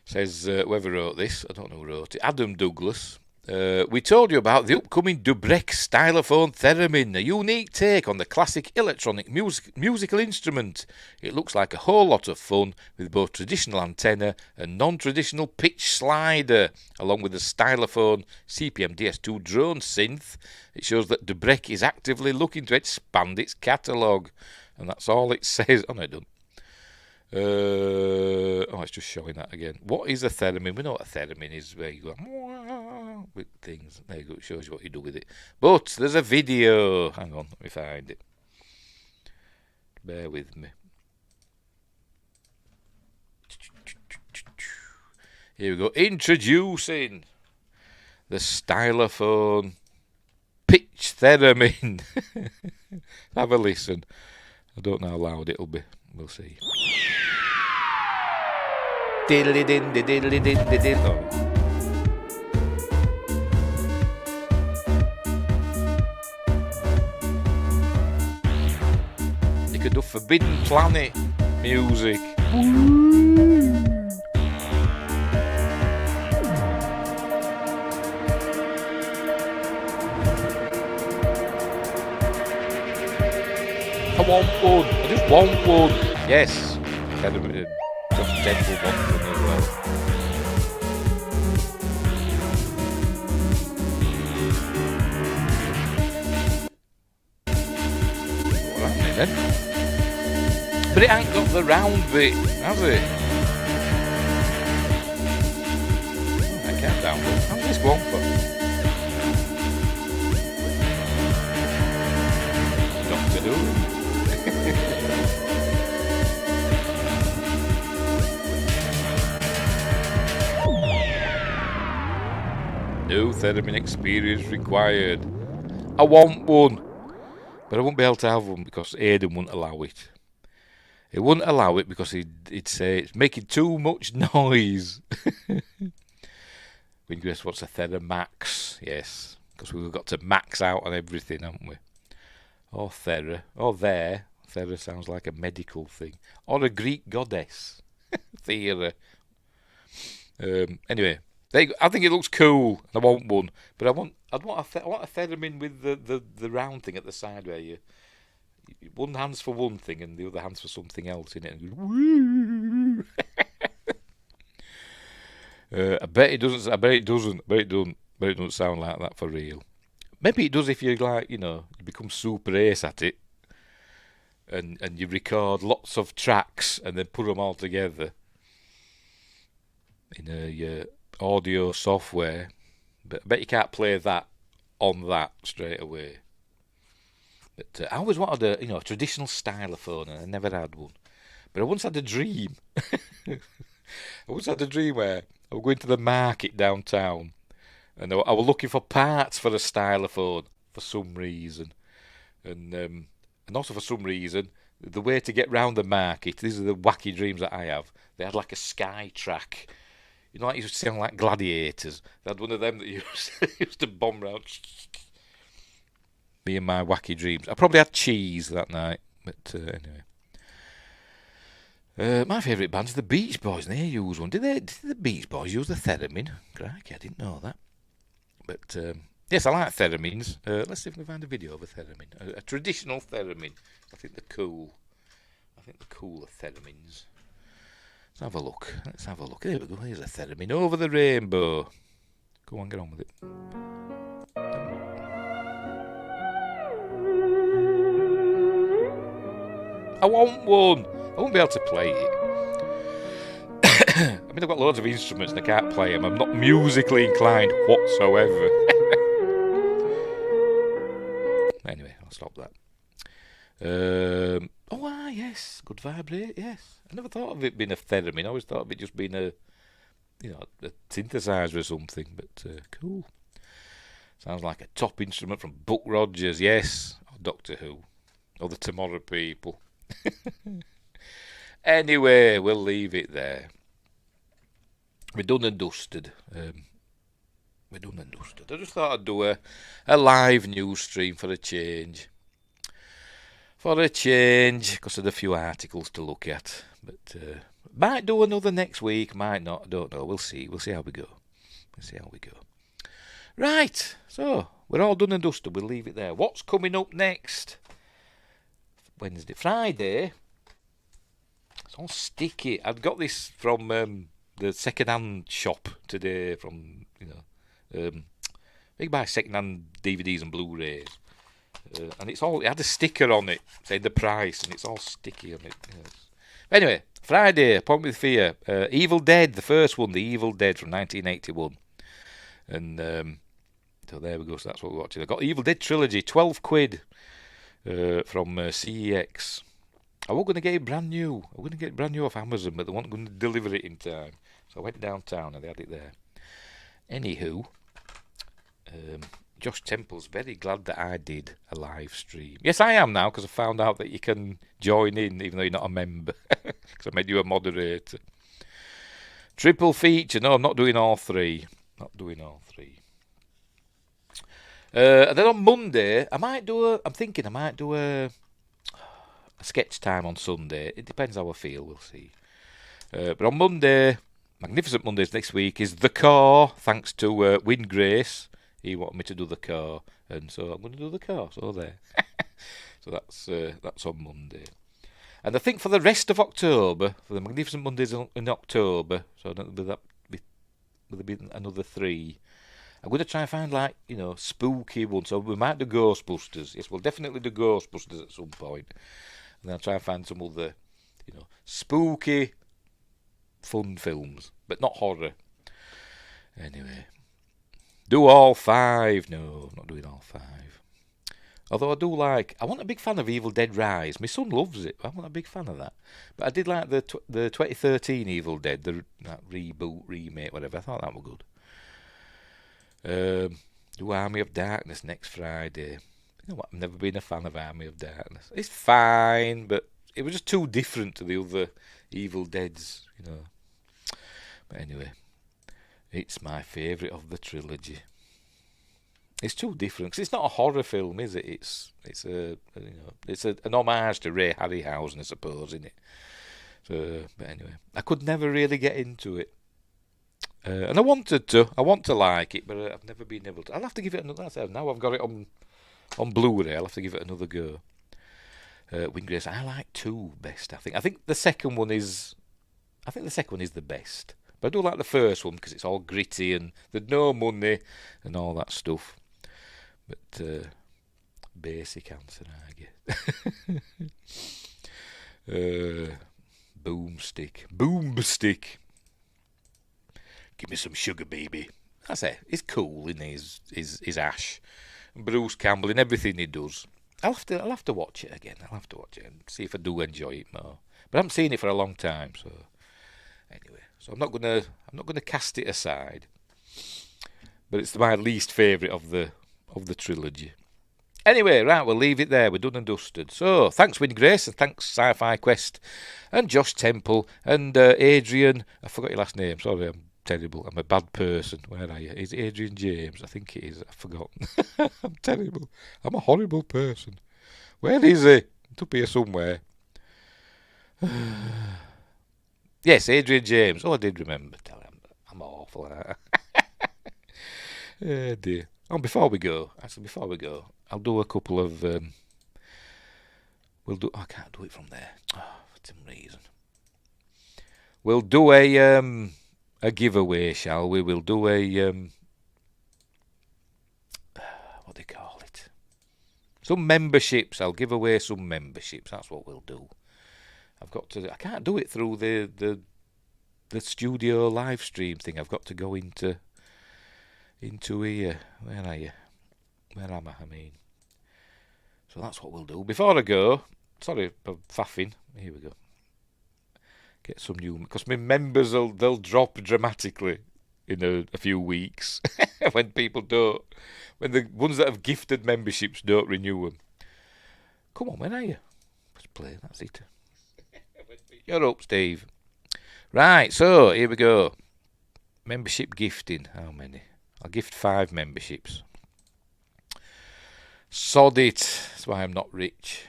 Says whoever wrote this, I don't know who wrote it, Adam Douglas. We told you about the upcoming Dubrek Stylophone Theremin, a unique take on the classic electronic musical instrument. It looks like a whole lot of fun with both traditional antenna and non-traditional pitch slider, along with the Stylophone CPM DS2 drone synth. It shows that Dubrek is actively looking to expand its catalogue, and that's all it says. Oh no, it doesn't. It's just showing that again. What is a theremin? We know what a theremin is, where you go with things. There you go, it shows you what you do with it. But there's a video. Hang on, let me find it. Bear with me. Here we go. Introducing the Stylophone pitch theremin. Have a listen. I don't know how loud it'll be. We'll see. Diddly din, diddly din, diddly. You could do Forbidden Planet music. I want one. I just want one. Yes. Just gentle one for me as well. What happening then? But it ain't got the round bit, has it? I can't download. How's this one for? Doctor Who. No theremin experience required. I want one, but I won't be able to have one because Aidan won't allow it. He wouldn't allow it because he'd say it's making too much noise. Windgrace wants a Theramax, yes, because we've got to max out on everything, haven't we? Or Thera, or there. Thera sounds like a medical thing. Or a Greek goddess. Thera. Anyway, I think it looks cool. I want one, but I'd want a theremin with the round thing at the side where you one hand's for one thing and the other hand's for something else in it. And I bet it doesn't. I bet it doesn't sound like that for real. Maybe it does if you you become super ace at it, and you record lots of tracks and then put them all together in a audio software. But I bet you can't play that on that straight away. But I always wanted a traditional stylophone, and I never had one. But I once had a dream. I once had a dream where I was going to the market downtown, and I was looking for parts for a stylophone for some reason, and also for some reason the way to get round the market. These are the wacky dreams that I have. They had like a sky track. You know, like you used to see on like Gladiators. They had one of them that used to bomb round. Me and my wacky dreams. I probably had cheese that night, but anyway. My favourite band's the Beach Boys, and they use one. Did the Beach Boys use the theremin? Crikey, I didn't know that. But yes, I like theremins. Let's see if we can find a video of a theremin, a traditional theremin. I think they're cool. I think they're cooler theremins. Let's have a look. There we go. Here's a theremin over the rainbow. Go on, get on with it. I want one. I won't be able to play it. I mean, I've got loads of instruments and I can't play them. I'm not musically inclined whatsoever. Anyway, I'll stop that. Yes, good vibrate, yes. I never thought of it being a theremin. I always thought of it just being a synthesizer or something, but cool. Sounds like a top instrument from Buck Rogers, yes, or Doctor Who, or the Tomorrow People. Anyway, we'll leave it there. We're done and dusted. I just thought I'd do a live news stream for a change. Because there's a few articles to look at. But might do another next week, might not. I don't know. We'll see. We'll see how we go. Right. So we're all done and dusted. We'll leave it there. What's coming up next? Friday. It's all sticky. I've got this from the second-hand shop today. From they buy second-hand DVDs and Blu-rays, and it had a sticker on it saying the price, and it's all sticky on it. Yes. Anyway, Friday, Point with Fear, Evil Dead, the first one, the Evil Dead from 1981, and so there we go. So that's what we're watching. I got Evil Dead trilogy, £12 from CEX. I was going to get it brand new. Off Amazon, but they weren't going to deliver it in time. So I went downtown and they had it there. Anywho, Josh Temple's very glad that I did a live stream. Yes, I am now, because I found out that you can join in even though you're not a member. Because I made you a moderator. Triple feature. No, I'm not doing all three. And then on Monday, I might do a sketch time on Sunday. It depends how I feel, we'll see. But on Monday, Magnificent Mondays next week, is The Car, thanks to Windgrace. He wanted me to do The Car, and so I'm going to do The Car, so there. So that's on Monday. And I think for the rest of October, for the Magnificent Mondays in October, so there'll be another 3. I'm going to try and find, spooky ones. So we might do Ghostbusters. Yes, we'll definitely do Ghostbusters at some point. And then I'll try and find some other, spooky, fun films. But not horror. Anyway. Do all 5. No, I'm not doing all 5. Although I wasn't a big fan of Evil Dead Rise. My son loves it. I wasn't a big fan of that. But I did like the 2013 Evil Dead, that reboot, remake, whatever. I thought that was good. Do Army of Darkness next Friday. You know what? I've never been a fan of Army of Darkness. It's fine, but it was just too different to the other Evil Deads, you know. But anyway, it's my favourite of the trilogy. It's too different because it's not a horror film, is it? It's an homage to Ray Harryhausen, I suppose, isn't it? So, but anyway, I could never really get into it, and I want to like it, but I've never been able to. I'll have to give it another. Now I've got it on Blu-ray. I'll have to give it another go. Windgrace, I like 2 best. I think the second one is. I think the second one is the best, but I do like the first one because it's all gritty and there's no money and all that stuff. But basic answer, I guess. Boomstick. Give me some sugar, baby. That's it. He's cool in his Ash, and Bruce Campbell in everything he does. I'll have to watch it again. I'll have to watch it and see if I do enjoy it more. But I haven't seen it for a long time, so anyway. So I'm not gonna cast it aside. But it's my least favourite of the trilogy. Anyway, right, we'll leave it there. We're done and dusted. So, thanks Windgrace, and thanks Sci-Fi Quest, and Josh Temple, and Adrian. I forgot your last name. Sorry, I'm terrible. I'm a bad person. Where are you? Is it Adrian James? I think it is. I've forgotten. I'm terrible. I'm a horrible person. Where is he? It's up here somewhere. Yes, Adrian James. Oh, I did remember. Tell him. I'm awful. Oh, dear. Oh, before we go, I'll do a couple of. I can't do it from there. Oh, for some reason. We'll do a giveaway, shall we? We'll do a what do they call it? Some memberships. I'll give away some memberships. That's what we'll do. I can't do it through the studio live stream thing. I've got to go into here. Where are you? Where am I? So that's what we'll do. Before I go, sorry for faffing. Here we go. Get some new, because my members they'll drop dramatically in a few weeks when people don't, when the ones that have gifted memberships don't renew them. Come on, when are you? Let's play. That's it. You're up, Steve. Right, so here we go. Membership gifting. How many? I'll gift 5 memberships. Sod it. That's why I'm not rich.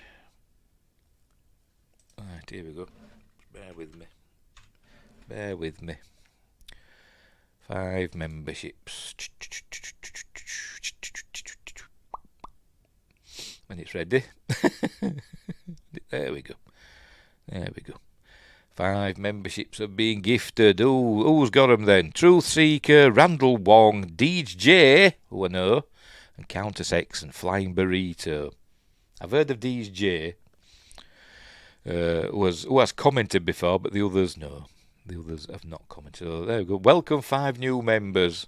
Right, here we go. Bear with me. 5 memberships. When it's ready. There we go. 5 memberships are being gifted. Ooh, who's got them then? Truth Seeker, Randall Wong, Deej J, who I know, and Countess X and Flying Burrito. I've heard of Deej J, who has commented before, but the others, no. The others have not commented. So there we go. Welcome 5 new members.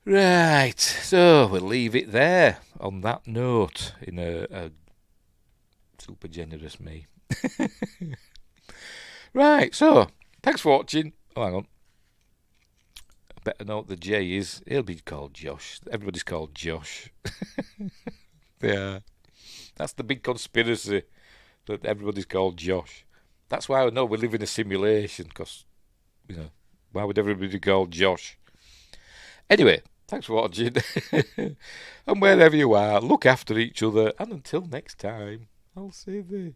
Right, so we'll leave it there on that note in a super generous me. Right, so thanks for watching. Oh, hang on. I better note the J he'll be called Josh. Everybody's called Josh. Yeah, that's the big conspiracy, that everybody's called Josh. That's why I know we live in a simulation, because, why would everybody be called Josh? Anyway, thanks for watching. And wherever you are, look after each other. And until next time, I'll see thee.